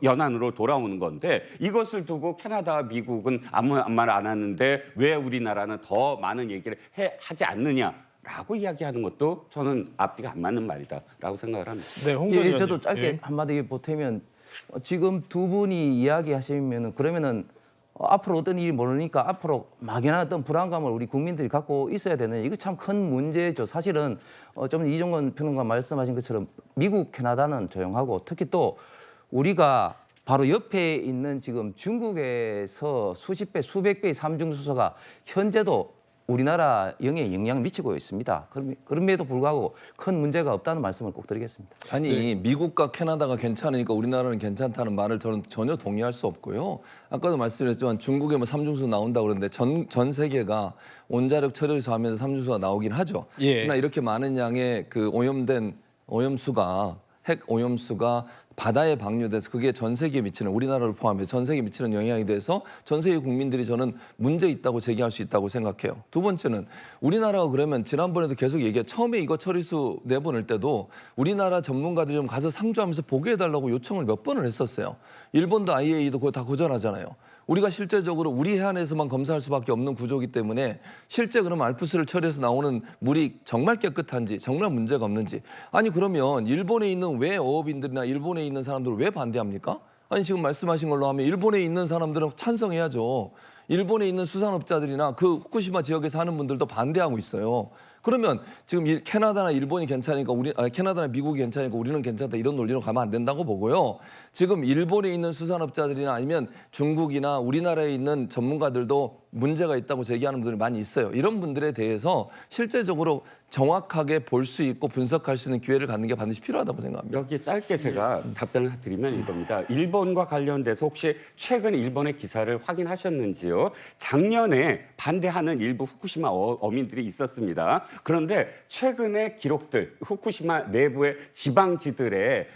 연안으로 돌아오는 건데 이것을 두고 캐나다와 미국은 아무 말 안 하는데 왜 우리나라는 더 많은 얘기를 하지 않느냐. 라고 이야기하는 것도 저는 앞뒤가 안 맞는 말이다라고 생각을 합니다. 네, 저도 짧게 한마디 보태면 지금 두 분이 이야기하시면은 그러면은 앞으로 어떤 일이 모르니까 앞으로 막연한 어떤 불안감을 우리 국민들이 갖고 있어야 되는 이거 참 큰 문제죠. 사실은 좀 이종건 평론가 말씀하신 것처럼 미국, 캐나다는 조용하고 특히 또 우리가 바로 옆에 있는 지금 중국에서 수십 배, 수백 배의 삼중수소가 현재도 우리나라 영에 영향을 미치고 있습니다. 그럼에도 불구하고 큰 문제가 없다는 말씀을 꼭 드리겠습니다. 아니 미국과 캐나다가 괜찮으니까 우리나라는 괜찮다는 말을 저는 전혀 동의할 수 없고요. 아까도 말씀드렸지만 중국에 뭐 삼중수 나온다고 그러는데 전 세계가 원자력 처리수 하면서 삼중수가 나오긴 하죠. 그러나 이렇게 많은 양의 그 오염수가 핵 오염수가 바다에 방류돼서 그게 전 세계에 미치는 우리나라를 포함해서 전 세계에 미치는 영향이 돼서 전 세계 국민들이 저는 문제 있다고 제기할 수 있다고 생각해요. 두 번째는 우리나라가 그러면 지난번에도 계속 처음에 이거 처리수 내보낼 때도 우리나라 전문가들이 좀 가서 상주하면서 보게 해달라고 요청을 몇 번을 했었어요. 일본도 IAEA도 그거 다 거절하잖아요. 우리가 실제적으로 우리 해안에서만 검사할 수밖에 없는 구조이기 때문에 실제 그러면 알프스를 처리해서 나오는 물이 정말 깨끗한지 정말 문제가 없는지 아니 그러면 일본에 있는 왜 어업인들이나 일본에 있는 사람들을 왜 반대합니까? 아니 지금 말씀하신 걸로 하면 일본에 있는 사람들은 찬성해야죠. 일본에 있는 수산업자들이나 그 후쿠시마 지역에 사는 분들도 반대하고 있어요. 그러면 지금 캐나다나 일본이 괜찮으니까 캐나다나 미국이 괜찮으니까 우리는 괜찮다 이런 논리로 가면 안 된다고 보고요. 지금 일본에 있는 수산업자들이나 아니면 중국이나 우리나라에 있는 전문가들도 문제가 있다고 제기하는 분들이 많이 있어요. 이런 분들에 대해서 실제적으로 정확하게 볼 수 있고 분석할 수 있는 기회를 갖는 게 반드시 필요하다고 생각합니다. 여기 짧게 제가 답변을 드리면 이겁니다. 일본과 관련돼서 혹시 최근 일본의 기사를 확인하셨는지요? 작년에 반대하는 일부 후쿠시마 어민들이 있었습니다. 그런데 최근에 기록들 후쿠시마 내부의 지방지들의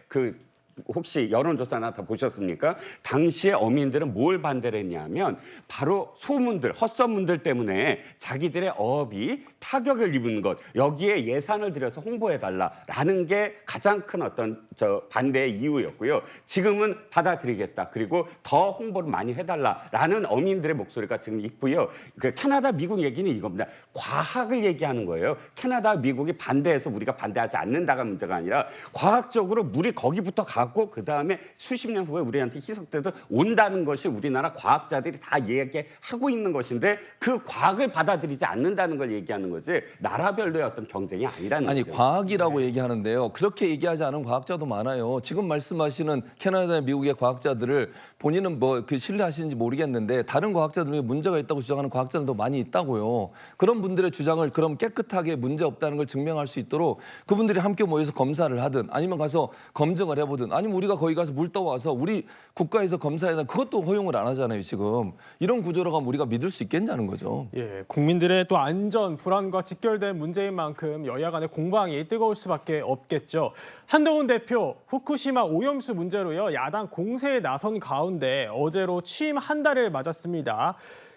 혹시 여론조사나 다 보셨습니까? 당시에 어민들은 뭘 반대를 했냐면 바로 소문들, 헛소문들 때문에 자기들의 어업이 타격을 입은 것, 여기에 예산을 들여서 홍보해달라라는 게 가장 큰 어떤 반대의 이유였고요. 지금은 받아들이겠다. 그리고 더 홍보를 많이 해달라라는 어민들의 목소리가 지금 있고요. 그 캐나다, 미국 얘기는 이겁니다. 과학을 얘기하는 거예요. 캐나다, 미국이 반대해서 우리가 반대하지 않는다가 문제가 아니라 과학적으로 물이 거기부터 가고 그 다음에 수십 년 후에 우리한테 희석돼서 온다는 것이 우리나라 과학자들이 다 얘기하고 있는 것인데 그 과학을 받아들이지 않는다는 걸 얘기하는 거지 나라별로의 어떤 경쟁이 아니라는 거죠. 아니 과학이라고 얘기하는데요. 그렇게 얘기하지 않은 과학자도 많아요. 지금 말씀하시는 캐나다, 미국의 과학자들을 본인은 신뢰하시는지 모르겠는데 다른 과학자들 중에 문제가 있다고 주장하는 과학자들도 많이 있다고요. 그런 분들의 주장을 그럼 깨끗하게 문제 없다는 걸 증명할 수 있도록 그분들이 함께 모여서 검사를 하든 아니면 가서 검증을 해보든 아니면 우리가 거기 가서 물 떠와서 우리 국가에서 검사해야 그것도 허용을 안 하잖아요. 지금 이런 구조로 가면 우리가 믿을 수 있겠냐는 거죠. 국민들의 또 안전, 불안과 직결된 문제인 만큼 여야 간의 공방이 뜨거울 수밖에 없겠죠. 한동훈 대표 후쿠시마 오염수 문제로요. 야당 공세에 나선 가운데 어제로 취임 한 달을 맞았습니다.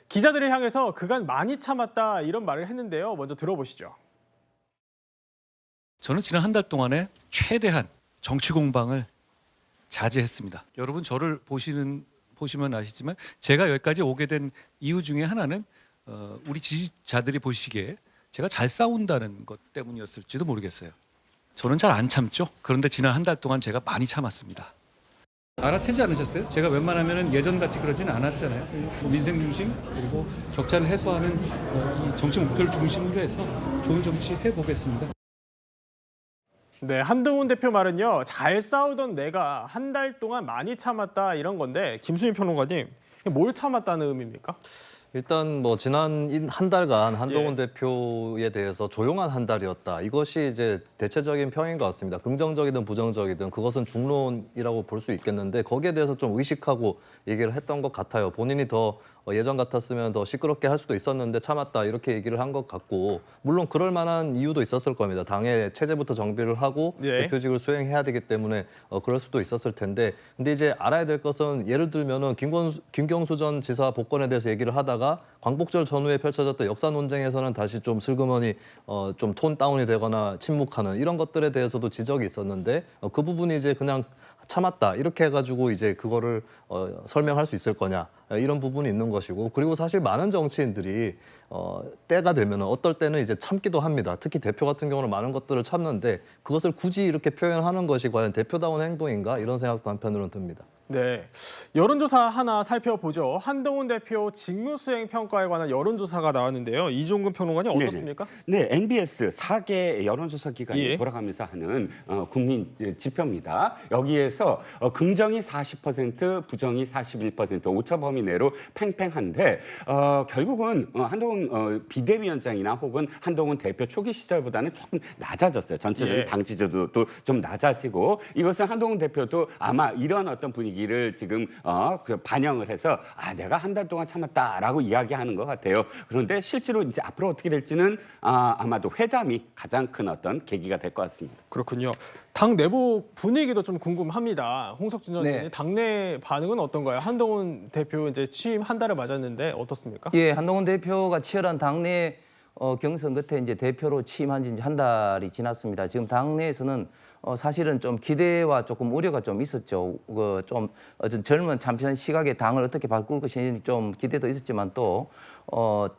기자들을 향해서 그간 많이 참았다 이런 말을 했는데요. 먼저 들어보시죠. 저는 지난 한 달 동안에 최대한 정치 공방을 자제했습니다. 여러분 저를 보시면 아시지만 제가 여기까지 오게 된 이유 중에 하나는 우리 지지자들이 보시기에 제가 잘 싸운다는 것 때문이었을지도 모르겠어요. 저는 잘 안 참죠. 그런데 지난 한 달 동안 제가 많이 참았습니다. 알아채지 않으셨어요? 제가 웬만하면 예전같이 그러진 않았잖아요. 민생 중심 그리고 격차를 해소하는 이 정치 목표를 중심으로 해서 좋은 정치 해보겠습니다. 네, 한동훈 대표 말은요. 잘 싸우던 내가 한 달 동안 많이 참았다 이런 건데 김수민 평론가님 뭘 참았다는 의미입니까? 일단 지난 한 달간 한동훈 대표에 대해서 조용한 한 달이었다. 이것이 이제 대체적인 평인 것 같습니다. 긍정적이든 부정적이든 그것은 중론이라고 볼 수 있겠는데 거기에 대해서 좀 의식하고 얘기를 했던 것 같아요. 본인이 더 예전 같았으면 더 시끄럽게 할 수도 있었는데 참았다 이렇게 얘기를 한 것 같고 물론 그럴 만한 이유도 있었을 겁니다. 당의 체제부터 정비를 하고 대표직을 수행해야 되기 때문에 그럴 수도 있었을 텐데 근데 이제 알아야 될 것은 예를 들면은 김경수 전 지사 복권에 대해서 얘기를 하다가 광복절 전후에 펼쳐졌던 역사 논쟁에서는 다시 좀 슬그머니 좀 톤 다운이 되거나 침묵하는 이런 것들에 대해서도 지적이 있었는데 그 부분이 이제 그냥 참았다 이렇게 해가지고 이제 그거를 설명할 수 있을 거냐 이런 부분이 있는 것이고 그리고 사실 많은 정치인들이 때가 되면은 어떨 때는 이제 참기도 합니다. 특히 대표 같은 경우는 많은 것들을 참는데 그것을 굳이 이렇게 표현하는 것이 과연 대표다운 행동인가 이런 생각도 한편으로는 듭니다. 네, 여론조사 하나 살펴보죠. 한동훈 대표 직무수행 평가에 관한 여론조사가 나왔는데요. 이종근 평론가님 어떻습니까? 네, NBS 4개 여론조사 기관이 예. 돌아가면서 하는 국민 지표입니다. 여기에서 긍정이 40%, 부정이 41%, 오차 범위 내로 팽팽한데 결국은 한동훈 비대위원장이나 혹은 한동훈 대표 초기 시절보다는 조금 낮아졌어요. 전체적인 예. 당 지지도도 좀 낮아지고 이것은 한동훈 대표도 아마 이런 어떤 분위기를 지금 반영을 해서 내가 한 달 동안 참았다라고 이야기하는 것 같아요. 그런데 실제로 이제 앞으로 어떻게 될지는 아마도 회담이 가장 큰 어떤 계기가 될 것 같습니다. 그렇군요. 당 내부 분위기도 좀 궁금합니다. 홍석준 전 의원님, 네. 당내 반응은 어떤가요? 한동훈 대표 이제 취임 한 달을 맞았는데 어떻습니까? 예, 한동훈 대표가 치열한 당내 경선 끝에 이제 대표로 취임한 지 이제 한 달이 지났습니다. 지금 당내에서는 사실은 좀 기대와 조금 우려가 좀 있었죠. 좀 젊은 참신한 시각에 당을 어떻게 바꿀 것인지 좀 기대도 있었지만 또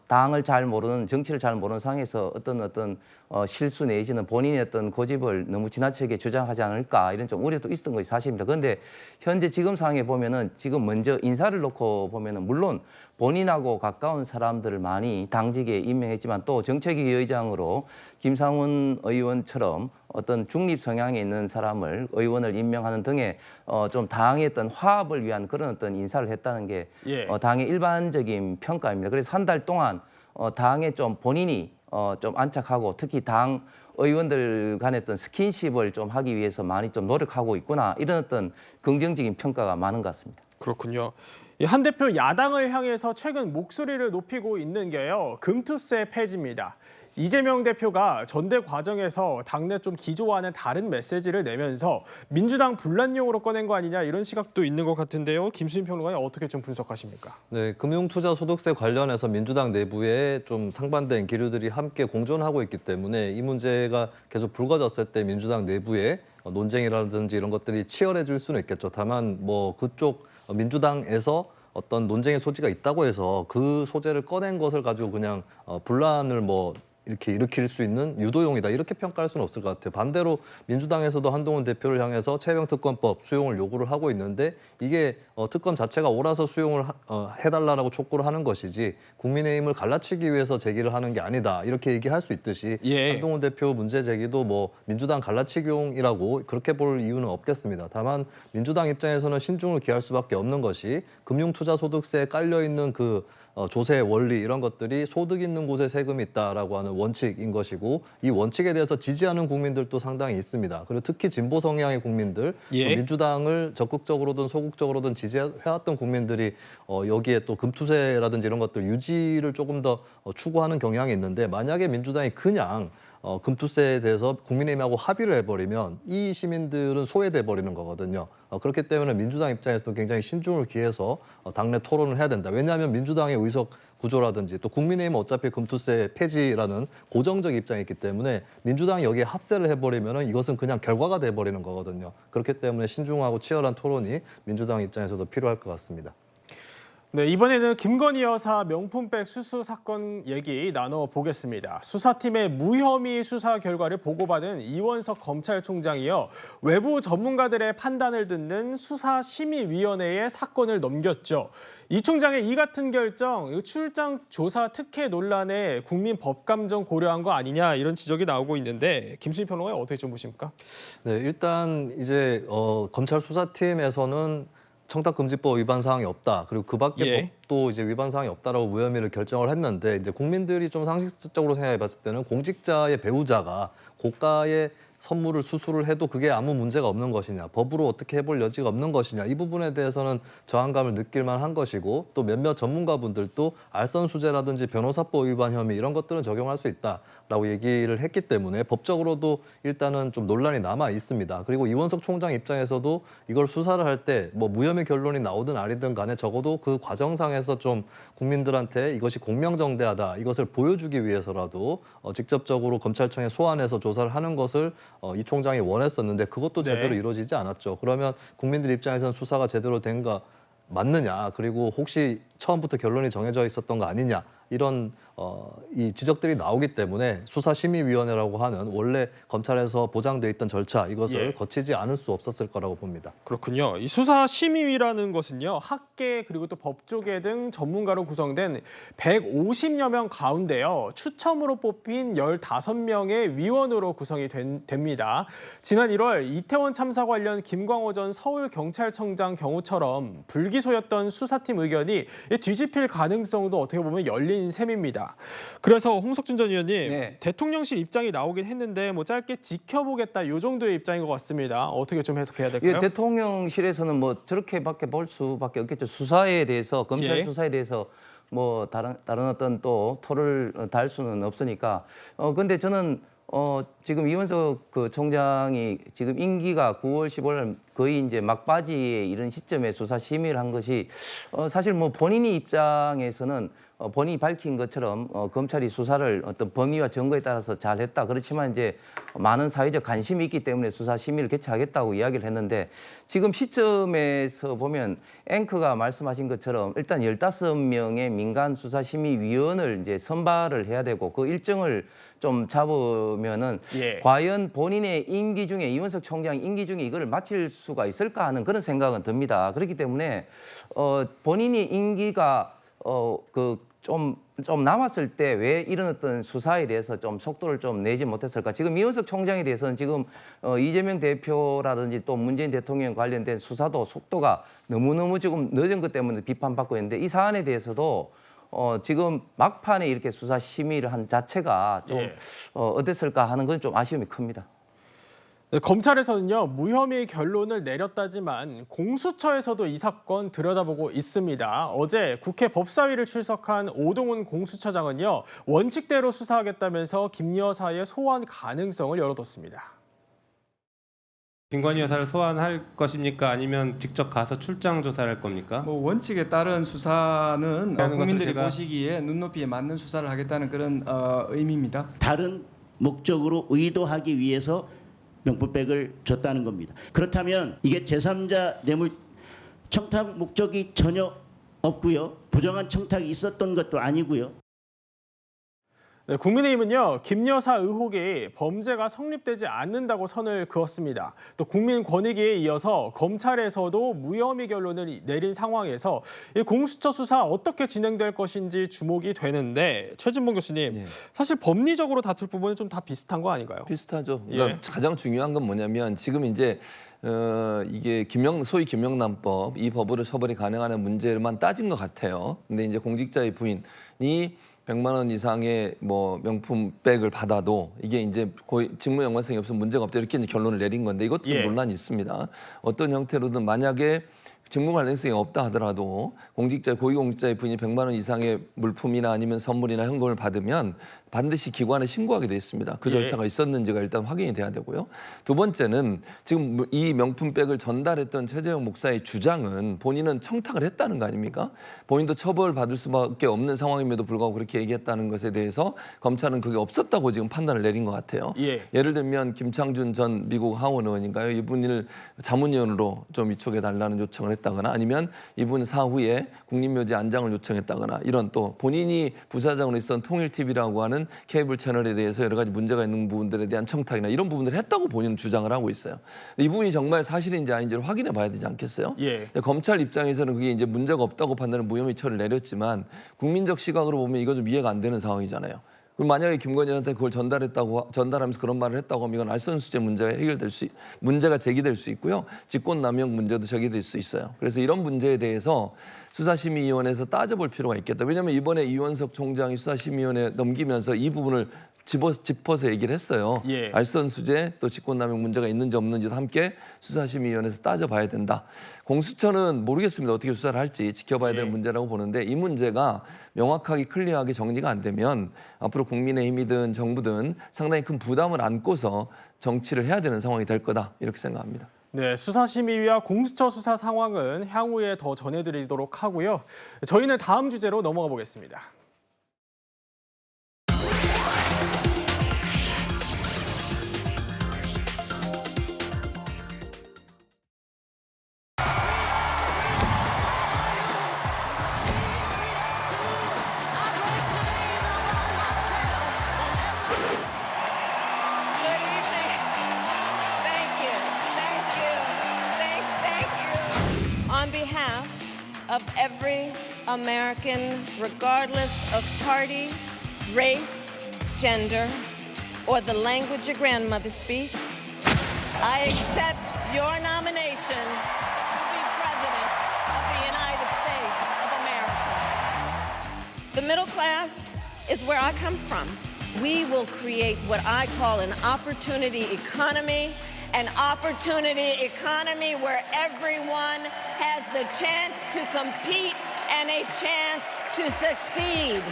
당을 잘 모르는, 정치를 잘 모르는 상황에서 어떤 실수 내지는 본인의 어떤 고집을 너무 지나치게 주장하지 않을까 이런 좀 우려도 있었던 것이 사실입니다. 그런데 현재 지금 상황에 보면은 지금 먼저 인사를 놓고 보면은 물론 본인하고 가까운 사람들을 많이 당직에 임명했지만 또 정책위 의장으로 김상훈 의원처럼 어떤 중립 성향에 있는 사람을 의원을 임명하는 등의 좀 당의 어떤 화합을 위한 그런 어떤 인사를 했다는 게 예. 당의 일반적인 평가입니다. 그래서 한 달 동안 당에 좀 본인이 좀 안착하고 특히 당 의원들 간의 어떤 스킨십을 좀 하기 위해서 많이 좀 노력하고 있구나 이런 어떤 긍정적인 평가가 많은 것 같습니다. 그렇군요. 한 대표 야당을 향해서 최근 목소리를 높이고 있는 게요. 금투세 폐지입니다. 이재명 대표가 전대 과정에서 당내 좀 기조와는 다른 메시지를 내면서 민주당 분란용으로 꺼낸 거 아니냐 이런 시각도 있는 것 같은데요. 김수민 평론가님 어떻게 좀 분석하십니까? 네, 금융투자소득세 관련해서 민주당 내부에 좀 상반된 기류들이 함께 공존하고 있기 때문에 이 문제가 계속 불거졌을 때 민주당 내부에 논쟁이라든지 이런 것들이 치열해질 수는 있겠죠. 다만 뭐 그쪽 민주당에서 어떤 논쟁의 소지가 있다고 해서 그 소재를 꺼낸 것을 가지고 그냥 분란을 뭐 이렇게 일으킬 수 있는 유도용이다 이렇게 평가할 수는 없을 것 같아요. 반대로 민주당에서도 한동훈 대표를 향해서 최병 특검법 수용을 요구를 하고 있는데 이게 특검 자체가 옳아서 수용을 해달라고 촉구를 하는 것이지 국민의힘을 갈라치기 위해서 제기를 하는 게 아니다 이렇게 얘기할 수 있듯이 예. 한동훈 대표 문제 제기도 뭐 민주당 갈라치기용이라고 그렇게 볼 이유는 없겠습니다. 다만 민주당 입장에서는 신중을 기할 수밖에 없는 것이 금융투자소득세에 깔려있는 그 조세 원리 이런 것들이 소득 있는 곳에 세금이 있다라고 하는 원칙인 것이고 이 원칙에 대해서 지지하는 국민들도 상당히 있습니다. 그리고 특히 진보 성향의 국민들, 예. 민주당을 적극적으로든 소극적으로든 지지해왔던 국민들이 여기에 또 금투세라든지 이런 것들 유지를 조금 더 추구하는 경향이 있는데 만약에 민주당이 그냥 금투세에 대해서 국민의힘하고 합의를 해버리면 이 시민들은 소외돼 버리는 거거든요. 그렇기 때문에 민주당 입장에서도 굉장히 신중을 기해서 당내 토론을 해야 된다. 왜냐하면 민주당의 의석 구조라든지 또 국민의힘은 어차피 금투세 폐지라는 고정적 입장이 있기 때문에 민주당이 여기에 합세를 해버리면 이것은 그냥 결과가 돼버리는 거거든요. 그렇기 때문에 신중하고 치열한 토론이 민주당 입장에서도 필요할 것 같습니다. 네, 이번에는 김건희 여사 명품백 수수 사건 얘기 나눠보겠습니다. 수사팀의 무혐의 수사 결과를 보고받은 이원석 검찰총장이요. 외부 전문가들의 판단을 듣는 수사심의위원회에 사건을 넘겼죠. 이 총장의 이 같은 결정, 출장 조사 특혜 논란에 국민 법감정 고려한 거 아니냐 이런 지적이 나오고 있는데 김수민 평론가님 어떻게 좀 보십니까? 네, 일단 이제 검찰 수사팀에서는 청탁금지법 위반 사항이 없다. 그리고 그 밖에 예. 법도 이제 위반 사항이 없다라고 무혐의를 결정을 했는데 이제 국민들이 좀 상식적으로 생각해 봤을 때는 공직자의 배우자가 고가의 선물을 수수를 해도 그게 아무 문제가 없는 것이냐, 법으로 어떻게 해볼 여지가 없는 것이냐, 이 부분에 대해서는 저항감을 느낄 만한 것이고 또 몇몇 전문가분들도 알선수재라든지 변호사법 위반 혐의 이런 것들은 적용할 수 있다라고 얘기를 했기 때문에 법적으로도 일단은 좀 논란이 남아 있습니다. 그리고 이원석 총장 입장에서도 이걸 수사를 할 때 뭐 무혐의 결론이 나오든 아니든 간에 적어도 그 과정상에서 좀 국민들한테 이것이 공명정대하다, 이것을 보여주기 위해서라도 직접적으로 검찰청에 소환해서 조사를 하는 것을 이 총장이 원했었는데 그것도 제대로 이루어지지 않았죠. 그러면 국민들 입장에서는 수사가 제대로 된가 맞느냐, 그리고 혹시 처음부터 결론이 정해져 있었던 거 아니냐, 이런 이 지적들이 나오기 때문에 수사심의위원회라고 하는 원래 검찰에서 보장돼 있던 절차 이것을 예. 거치지 않을 수 없었을 거라고 봅니다. 그렇군요. 이 수사심의위라는 것은요. 학계 그리고 또 법조계 등 전문가로 구성된 150여 명 가운데요. 추첨으로 뽑힌 15명의 위원으로 구성이 됩니다. 지난 1월 이태원 참사 관련 김광호 전 서울경찰청장 경우처럼 불기소였던 수사팀 의견이 뒤집힐 가능성도 어떻게 보면 열린 셈입니다. 그래서 홍석준 전 의원님, 네. 대통령실 입장이 나오긴 했는데 뭐 짧게 지켜보겠다 이 정도의 입장인 것 같습니다. 어떻게 좀 해석해야 될까요? 예, 대통령실에서는 뭐 저렇게밖에 볼 수밖에 없겠죠. 수사에 대해서 검찰 예. 수사에 대해서 뭐 다른 어떤 또 토를 달 수는 없으니까. 근데 저는 지금 이원석 그 총장이 지금 임기가 9월, 10월 거의 이제 막바지에 이런 시점에 수사 심의를 한 것이 사실 뭐 본인이 입장에서는 본인이 밝힌 것처럼 검찰이 수사를 어떤 범위와 증거에 따라서 잘했다. 그렇지만 이제 많은 사회적 관심이 있기 때문에 수사 심의를 개최하겠다고 이야기를 했는데 지금 시점에서 보면 앵커가 말씀하신 것처럼 일단 15명의 민간 수사 심의위원을 이제 선발을 해야 되고 그 일정을 좀 잡으면은 예. 과연 본인의 임기 중에 이원석 총장 임기 중에 이거를 마칠 수가 있을까 하는 그런 생각은 듭니다. 그렇기 때문에 본인이 임기가 좀 남았을 때 왜 이런 어떤 수사에 대해서 좀 속도를 좀 내지 못했을까? 지금 이원석 총장에 대해서는 지금 이재명 대표라든지 또 문재인 대통령 관련된 수사도 속도가 너무너무 지금 늦은 것 때문에 비판받고 있는데 이 사안에 대해서도 지금 막판에 이렇게 수사 심의를 한 자체가 좀 예. 어땠을까 하는 건 좀 아쉬움이 큽니다. 네, 검찰에서는요 무혐의 결론을 내렸다지만 공수처에서도 이 사건 들여다보고 있습니다. 어제 국회 법사위를 출석한 오동훈 공수처장은요 원칙대로 수사하겠다면서 김 여사의 소환 가능성을 열어뒀습니다. 김건희 여사를 소환할 것입니까? 아니면 직접 가서 출장 조사를 할 겁니까? 뭐 원칙에 따른 수사는 하는 국민들이 것을 제가- 보시기에 눈높이에 맞는 수사를 하겠다는 그런 의미입니다. 다른 목적으로 의도하기 위해서 명품백을 줬다는 겁니다. 그렇다면 이게 제3자 뇌물 청탁 목적이 전혀 없고요. 부정한 청탁이 있었던 것도 아니고요. 네, 국민의힘은요 김 여사 의혹이 범죄가 성립되지 않는다고 선을 그었습니다. 또 국민권익위에 이어서 검찰에서도 무혐의 결론을 내린 상황에서 이 공수처 수사 어떻게 진행될 것인지 주목이 되는데 최진봉 교수님 예. 사실 법리적으로 다툴 부분은 좀 다 비슷한 거 아닌가요? 비슷하죠. 그러니까 예. 가장 중요한 건 뭐냐면 지금 이제 이게 소위 김영란법 이 법으로 처벌이 가능한 문제만 따진 것 같아요. 근데 이제 공직자의 부인이 100만 원 이상의 뭐 명품백을 받아도 이게 이제 거의 직무 연관성이 없으면 문제가 없다 이렇게 이제 결론을 내린 건데 이것도 예. 논란이 있습니다. 어떤 형태로든 만약에 직무 관련성이 없다 하더라도 고위공직자의 부인이 100만 원 이상의 물품이나 아니면 선물이나 현금을 받으면 반드시 기관에 신고하게 돼 있습니다. 그 절차가 예. 있었는지가 일단 확인이 돼야 되고요. 두 번째는 지금 이 명품백을 전달했던 최재형 목사의 주장은 본인은 청탁을 했다는 거 아닙니까? 본인도 처벌받을 수밖에 없는 상황임에도 불구하고 그렇게 얘기했다는 것에 대해서 검찰은 그게 없었다고 지금 판단을 내린 것 같아요. 예. 예를 들면 김창준 전 미국 하원 의원인가요? 이분을 자문위원으로 좀 위촉해 달라는 요청을 했다거나 아니면 이분 사후에 국립묘지 안장을 요청했다거나 이런 또 본인이 부사장으로 있었던 통일TV라고 하는 케이블 채널에 대해서 여러 가지 문제가 있는 부분들에 대한 청탁이나 이런 부분들을 했다고 본인은 주장을 하고 있어요. 이 부분이 정말 사실인지 아닌지를 확인해 봐야 되지 않겠어요? 예. 검찰 입장에서는 그게 이제 문제가 없다고 판단하는 무혐의 처리를 내렸지만 국민적 시각으로 보면 이거 좀 이해가 안 되는 상황이잖아요. 그럼 만약에 김건희한테 그걸 전달하면서 그런 말을 했다고 하면 이건 알선수재 문제가 제기될 수 있고요. 직권남용 문제도 제기될 수 있어요. 그래서 이런 문제에 대해서 수사심의위원회에서 따져볼 필요가 있겠다. 왜냐하면 이번에 이원석 총장이 수사심의위원회에 넘기면서 이 부분을 짚어서 얘기를 했어요. 예. 알선수재 또 직권남용 문제가 있는지 없는지도 함께 수사심의위원회에서 따져봐야 된다. 공수처는 모르겠습니다. 어떻게 수사를 할지 지켜봐야 될 문제라고 보는데 이 문제가 명확하게 클리어하게 정리가 안 되면 앞으로 국민의힘이든 정부든 상당히 큰 부담을 안고서 정치를 해야 되는 상황이 될 거다 이렇게 생각합니다. 네, 수사심의위와 공수처 수사 상황은 향후에 더 전해드리도록 하고요. 저희는 다음 주제로 넘어가 보겠습니다. on behalf of every American, regardless of party, race, gender, or the language your grandmother speaks, I accept your nomination to be President of the United States of America. The middle class is where I come from. We will create what I call an opportunity economy where everyone has the chance to compete and a chance to succeed.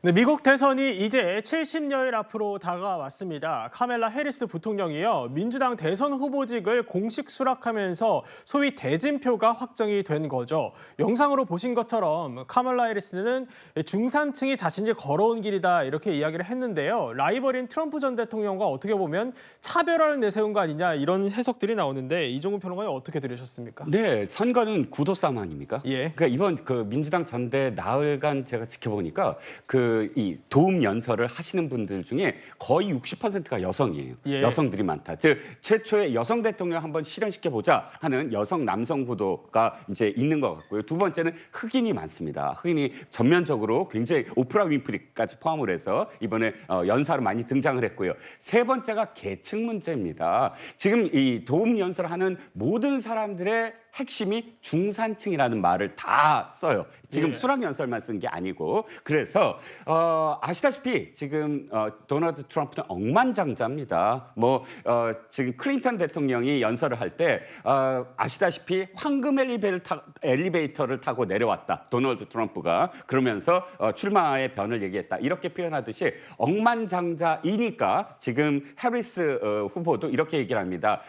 네, 미국 대선이 이제 70여일 앞으로 다가왔습니다. 카멜라 해리스 부통령이요, 민주당 대선 후보직을 공식 수락하면서 소위 대진표가 확정이 된 거죠. 영상으로 보신 것처럼 카멜라 해리스는 중산층이 자신이 걸어온 길이다 이렇게 이야기를 했는데요. 라이벌인 트럼프 전 대통령과 어떻게 보면 차별화를 내세운 거 아니냐 이런 해석들이 나오는데 이종훈 평론가님 어떻게 들으셨습니까? 네, 선거는 구도 싸움 아닙니까? 예. 그러니까 이번 그 민주당 전대 나흘간 제가 지켜보니까 이 도움 연설을 하시는 분들 중에 거의 60%가 여성이에요. 예. 여성들이 많다. 즉 최초의 여성 대통령 한번 실현시켜 보자 하는 여성 남성 구도가 이제 있는 것 같고요. 두 번째는 흑인이 많습니다. 흑인이 전면적으로 굉장히 오프라 윈프리까지 포함을 해서 이번에 연사로 많이 등장을 했고요. 세 번째가 계층 문제입니다. 지금 이 도움 연설하는 모든 사람들의 핵심이 중산층이라는 말을 다 써요. 지금 예. 수락 연설만 쓴 게 아니고. 그래서 아시다시피 지금 도널드 트럼프는 억만장자입니다. 지금 클린턴 대통령이 연설을 할 때 아시다시피 황금 엘리베이터를 타고 내려왔다. 도널드 트럼프가 그러면서 출마의 변을 얘기했다. 이렇게 표현하듯이 억만장자이니까 지금 해리스 후보도 이렇게 얘기를 합니다.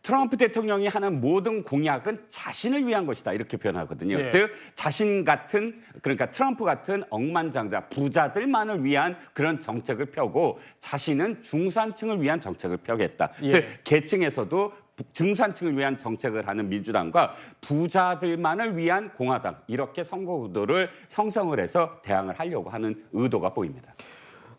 트럼프 대통령이 하는 모든 공약은 자신을 위한 것이다 이렇게 표현하거든요. 예. 즉 자신 같은, 그러니까 트럼프 같은 억만장자 부자들만을 위한 그런 정책을 펴고 자신은 중산층을 위한 정책을 펴겠다. 예. 즉 계층에서도 중산층을 위한 정책을 하는 민주당과 부자들만을 위한 공화당, 이렇게 선거 구도를 형성을 해서 대항을 하려고 하는 의도가 보입니다.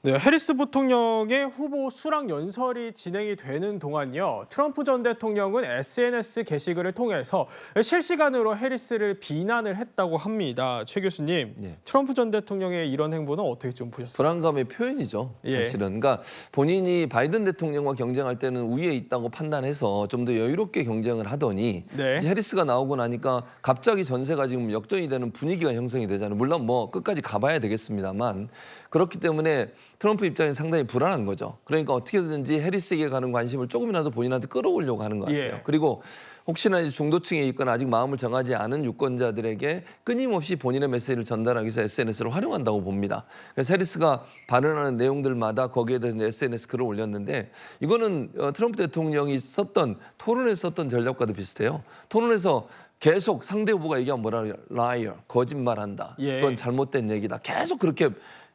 네, 해리스 부통령의 후보 수락 연설이 진행이 되는 동안요, 트럼프 전 대통령은 SNS 게시글을 통해서 실시간으로 해리스를 비난을 했다고 합니다. 최 교수님, 예. 트럼프 전 대통령의 이런 행보는 어떻게 좀 보셨어요? 불안감의 표현이죠, 사실은. 그러니까 본인이 바이든 대통령과 경쟁할 때는 우위에 있다고 판단해서 좀 더 여유롭게 경쟁을 하더니 네. 이제 해리스가 나오고 나니까 갑자기 전세가 지금 역전이 되는 분위기가 형성이 되잖아요. 물론 끝까지 가봐야 되겠습니다만, 그렇기 때문에 트럼프 입장이 상당히 불안한 거죠. 그러니까 어떻게든지 해리스에게 가는 관심을 조금이라도 본인한테 끌어오려고 하는 것 같아요. 예. 그리고 혹시나 이제 중도층에 있거나 아직 마음을 정하지 않은 유권자들에게 끊임없이 본인의 메시지를 전달하기 위해서 SNS를 활용한다고 봅니다. 그래서 해리스가 발언하는 내용들마다 거기에 대해서 SNS 글을 올렸는데, 이거는 트럼프 대통령이 썼던 토론에서 썼던 전략과도 비슷해요. 토론에서 계속 상대 후보가 얘기하면 뭐라 그래요? liar, 거짓말한다. 예. 그건 잘못된 얘기다. 계속 그렇게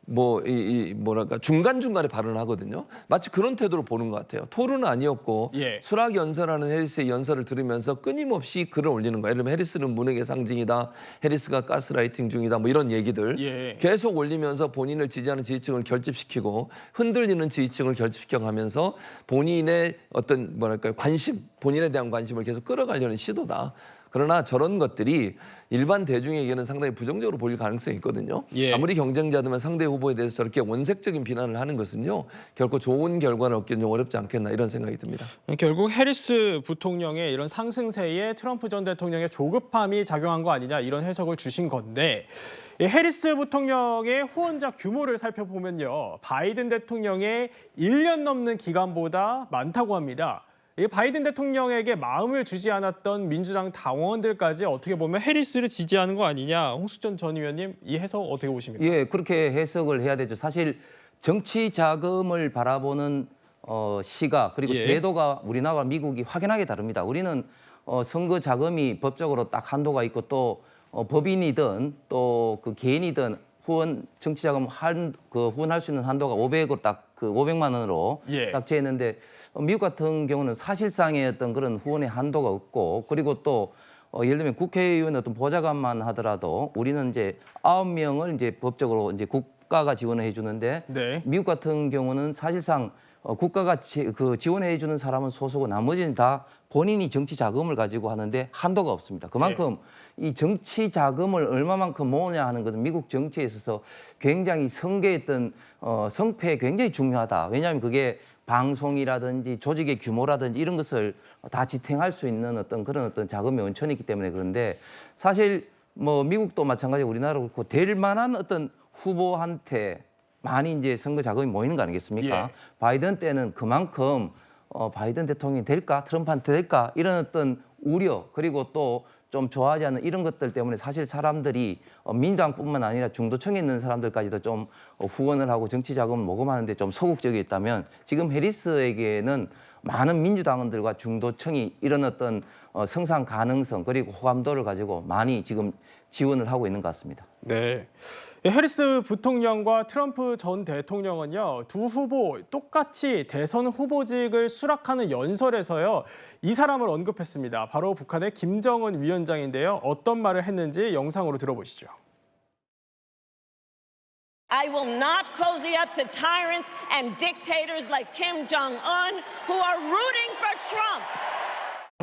뭐랄까 중간중간에 발언을 하거든요. 마치 그런 태도로 보는 것 같아요. 토론은 아니었고 예. 수락 연설하는 해리스의 연설을 들으면서 끊임없이 글을 올리는 거예요. 예를 들면 해리스는 문학의 상징이다. 해리스가 가스라이팅 중이다. 이런 얘기들 예. 계속 올리면서 본인을 지지하는 지지층을 결집시키고 흔들리는 지지층을 결집시켜가면서 본인의 어떤 관심, 본인에 대한 관심을 계속 끌어가려는 시도다. 그러나 저런 것들이 일반 대중에게는 상당히 부정적으로 보일 가능성이 있거든요. 예. 아무리 경쟁자들만 상대 후보에 대해서 저렇게 원색적인 비난을 하는 것은요, 결코 좋은 결과를 얻기는 좀 어렵지 않겠나 이런 생각이 듭니다. 결국 해리스 부통령의 이런 상승세에 트럼프 전 대통령의 조급함이 작용한 거 아니냐 이런 해석을 주신 건데, 이 해리스 부통령의 후원자 규모를 살펴보면요, 바이든 대통령의 1년 넘는 기간보다 많다고 합니다. 바이든 대통령에게 마음을 주지 않았던 민주당 당원들까지 어떻게 보면 해리스를 지지하는 거 아니냐. 홍수천 전 의원님, 이 해석 어떻게 보십니까? 예, 그렇게 해석을 해야 되죠. 사실 정치 자금을 바라보는 시각 그리고 예. 제도가 우리나라와 미국이 확연하게 다릅니다. 우리는 선거 자금이 법적으로 딱 한도가 있고 또 법인이든 또 그 개인이든 정치 자금 후원할 수 있는 한도가 500으로 딱 500만 원으로 예. 딱 재했는데, 미국 같은 경우는 사실상의 어떤 그런 후원의 한도가 없고, 그리고 또 예를 들면 국회의원 어떤 보좌관만 하더라도 우리는 이제 9명을 이제 법적으로 이제 국가가 지원해 주는데 네. 미국 같은 경우는 사실상 국가가 지원해 주는 사람은 소수고 나머지는 다 본인이 정치 자금을 가지고 하는데 한도가 없습니다. 그만큼 이 정치 자금을 얼마만큼 모으냐 하는 것은 미국 정치에 있어서 굉장히 선거의 어떤 성패에 굉장히 중요하다. 왜냐하면 그게 방송이라든지 조직의 규모라든지 이런 것을 다 지탱할 수 있는 어떤 그런 어떤 자금의 원천이기 때문에 그런데 사실 뭐 미국도 마찬가지고 우리나라도 그렇고 될 만한 어떤 후보한테 많이 이제 선거 자금이 모이는 거 아니겠습니까? 예. 바이든 때는 그만큼 바이든 대통령이 될까 트럼프한테 될까 이런 어떤 우려 그리고 또 좀 좋아하지 않는 이런 것들 때문에 사실 사람들이 민주당뿐만 아니라 중도층에 있는 사람들까지도 좀 후원을 하고 정치 자금을 모금하는데 좀 소극적이었다면 지금 해리스에게는 많은 민주당원들과 중도층이 이런 어떤 성장 가능성 그리고 호감도를 가지고 많이 지금 지원을 하고 있는 것 같습니다. 네. 해리스 부통령과 트럼프 전 대통령은요, 두 후보 똑같이 대선 후보직을 수락하는 연설에서요, 이 사람을 언급했습니다. 바로 북한의 김정은 위원장인데요. 어떤 말을 했는지 영상으로 들어보시죠. I will not cozy up to tyrants and dictators like Kim Jong-un who are rooting for Trump.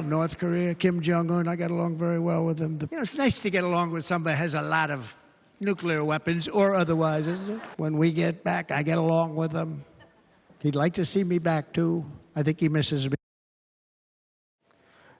North Korea, Kim Jong-un, I got along very well with him. You know, it's nice to get along with somebody who has a lot of nuclear weapons or otherwise, isn't it? When we get back, I get along with him. He'd like to see me back too. I think he misses me.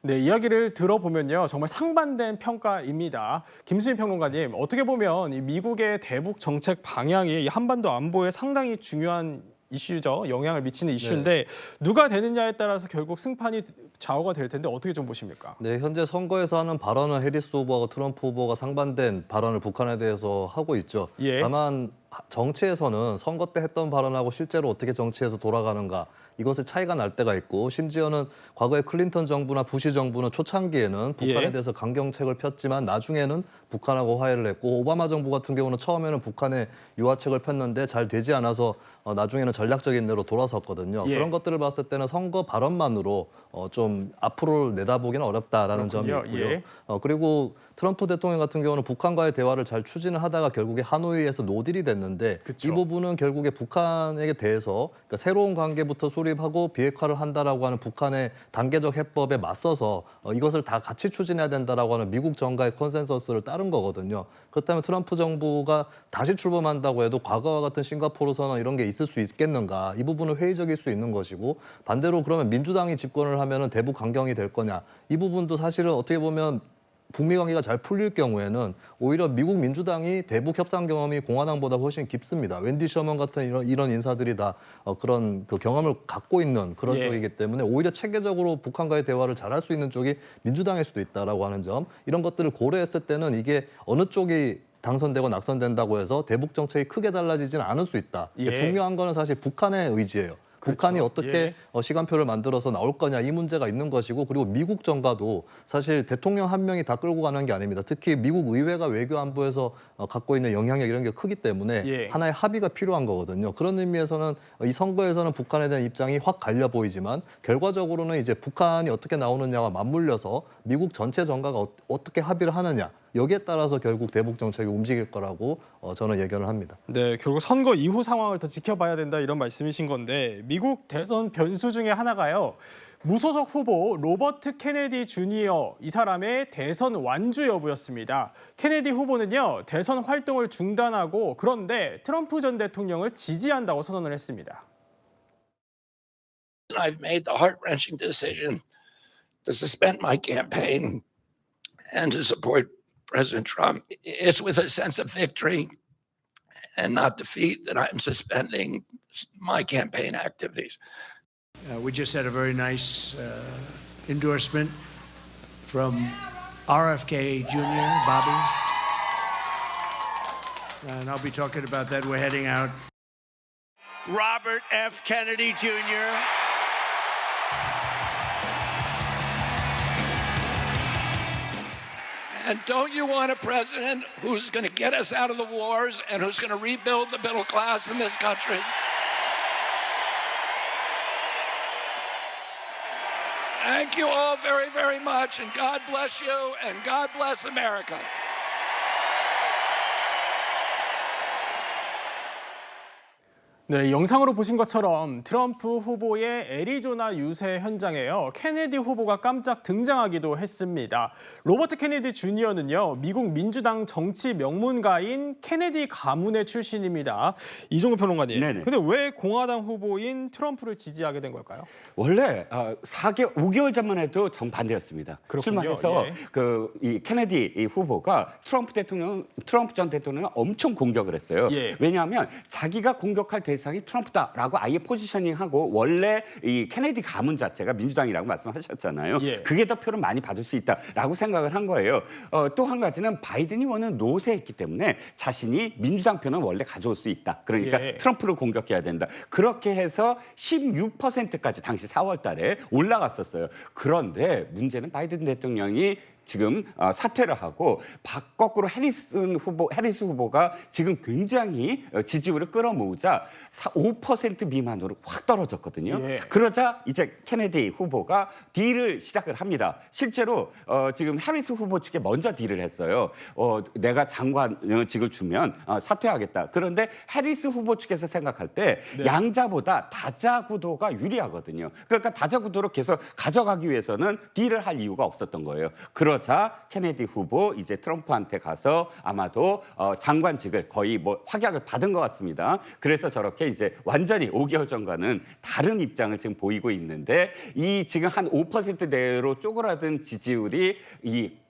네, 이야기를 들어보면요, 정말 상반된 평가입니다. 김수민 평론가님, 어떻게 보면 이 미국의 대북 정책 방향이 이 한반도 안보에 상당히 중요한 이슈죠. 영향을 미치는 이슈인데 누가 되느냐에 따라서 결국 승판이 좌우가 될 텐데 어떻게 좀 보십니까? 네, 현재 선거에서 하는 발언은 해리스 후보하고 트럼프 후보가 상반된 발언을 북한에 대해서 하고 있죠. 다만 정치에서는 선거 때 했던 발언하고 실제로 어떻게 정치에서 돌아가는가 이것에 차이가 날 때가 있고 심지어는 과거에 클린턴 정부나 부시 정부는 초창기에는 북한에 대해서 강경책을 폈지만 나중에는 북한하고 화해를 했고 오바마 정부 같은 경우는 처음에는 북한에 유화책을 폈는데 잘 되지 않아서 나중에는 전략적인 대로 돌아섰거든요. 그런 것들을 봤을 때는 선거 발언만으로 좀 앞으로 내다보기는 어렵다라는 점이 있고요. 그리고 트럼프 대통령 같은 경우는 북한과의 대화를 잘 추진을 하다가 결국에 하노이에서 노딜이 됐는데 이 부분은 결국에 북한에게 대해서 그러니까 새로운 관계부터 수립하고 비핵화를 한다라고 하는 북한의 단계적 해법에 맞서서 이것을 다 같이 추진해야 된다라고 하는 미국 정가의 컨센서스를 따른 거거든요. 그렇다면 트럼프 정부가 다시 출범한다고 해도 과거와 같은 싱가포르 선언 이런 게 있을 수 있겠는가? 이 부분은 회의적일 수 있는 것이고 반대로 그러면 민주당이 집권을 하면은 대북 강경이 될 거냐? 이 부분도 사실은 어떻게 보면 북미 관계가 잘 풀릴 경우에는 오히려 미국 민주당이 대북 협상 경험이 공화당보다 훨씬 깊습니다. 웬디 셔먼 같은 이런 인사들이 다 그런 그 경험을 갖고 있는 그런 쪽이기 때문에 오히려 체계적으로 북한과의 대화를 잘할 수 있는 쪽이 민주당일 수도 있다라고 하는 점 이런 것들을 고려했을 때는 이게 어느 쪽이 당선되고 낙선된다고 해서 대북 정책이 크게 달라지지는 않을 수 있다. 중요한 거는 사실 북한의 의지예요. 북한이 어떻게 시간표를 만들어서 나올 거냐 이 문제가 있는 것이고 그리고 미국 정가도 사실 대통령 한 명이 다 끌고 가는 게 아닙니다. 특히 미국 의회가 외교 안보에서 갖고 있는 영향력 이런 게 크기 때문에 하나의 합의가 필요한 거거든요. 그런 의미에서는 이 선거에서는 북한에 대한 입장이 확 갈려 보이지만 결과적으로는 이제 북한이 어떻게 나오느냐와 맞물려서 미국 전체 정가가 어떻게 합의를 하느냐 여기에 따라서 결국 대북 정책이 움직일 거라고 저는 예견을 합니다. 네, 결국 선거 이후 상황을 더 지켜봐야 된다 이런 말씀이신 건데 미국 대선 변수 중에 하나가요. 무소속 후보 로버트 케네디 주니어 이 사람의 대선 완주 여부였습니다. 케네디 후보는요. 대선 활동을 중단하고 그런데 트럼프 전 대통령을 지지한다고 선언을 했습니다. I've made the heart-wrenching decision to suspend my campaign and to support President Trump. It's with a sense of victory and not defeat that I'm suspending my campaign activities. We just had a very nice endorsement from RFK Jr., Bobby. And I'll be talking about that. We're heading out. Robert F. Kennedy Jr. And don't you want a president who's going to get us out of the wars and who's going to rebuild the middle class in this country? Thank you all very, very much, and God bless you, and God bless America. 네, 영상으로 보신 것처럼 트럼프 후보의 애리조나 유세 현장에요. 케네디 후보가 깜짝 등장하기도 했습니다. 로버트 케네디 주니어는요, 미국 민주당 정치 명문가인 케네디 가문의 출신입니다. 이종우 평론가님, 근데 왜 공화당 후보인 트럼프를 지지하게 된 걸까요? 원래 5개월 전만 해도 정반대였습니다. 그렇군요. 출마해서 예. 이 케네디 이 후보가 트럼프 전 대통령을 엄청 공격을 했어요. 예. 왜냐하면 자기가 공격할 대상이 트럼프다라고 아예 포지셔닝하고 원래 이 케네디 가문 자체가 민주당이라고 말씀하셨잖아요. 예. 그게 더 표를 많이 받을 수 있다라고 생각을 한 거예요. 또 한 가지는 바이든이 워낙 노세했기 때문에 자신이 민주당 표는 원래 가져올 수 있다. 그러니까 예. 트럼프를 공격해야 된다. 그렇게 해서 16%까지 당시 4월 달에 올라갔었어요. 그런데 문제는 바이든 대통령이 지금 사퇴를 하고 거꾸로 해리스 후보가 지금 굉장히 지지율을 끌어모으자 5% 미만으로 확 떨어졌거든요. 예. 그러자 이제 케네디 후보가 딜을 시작을 합니다. 실제로 지금 해리스 후보 측에 먼저 딜을 했어요. 내가 장관직을 주면 사퇴하겠다. 그런데 해리스 후보 측에서 생각할 때 네. 양자보다 다자 구도가 유리하거든요. 그러니까 다자 구도로 계속 가져가기 위해서는 딜을 할 이유가 없었던 거예요. 그러자 케네디 후보 이제 트럼프한테 가서 아마도 장관직을 거의 뭐 확약을 받은 것 같습니다. 그래서 저렇게 이제 완전히 5개월 전과는 다른 입장을 지금 보이고 있는데 이 지금 한 5% 내로 쪼그라든 지지율이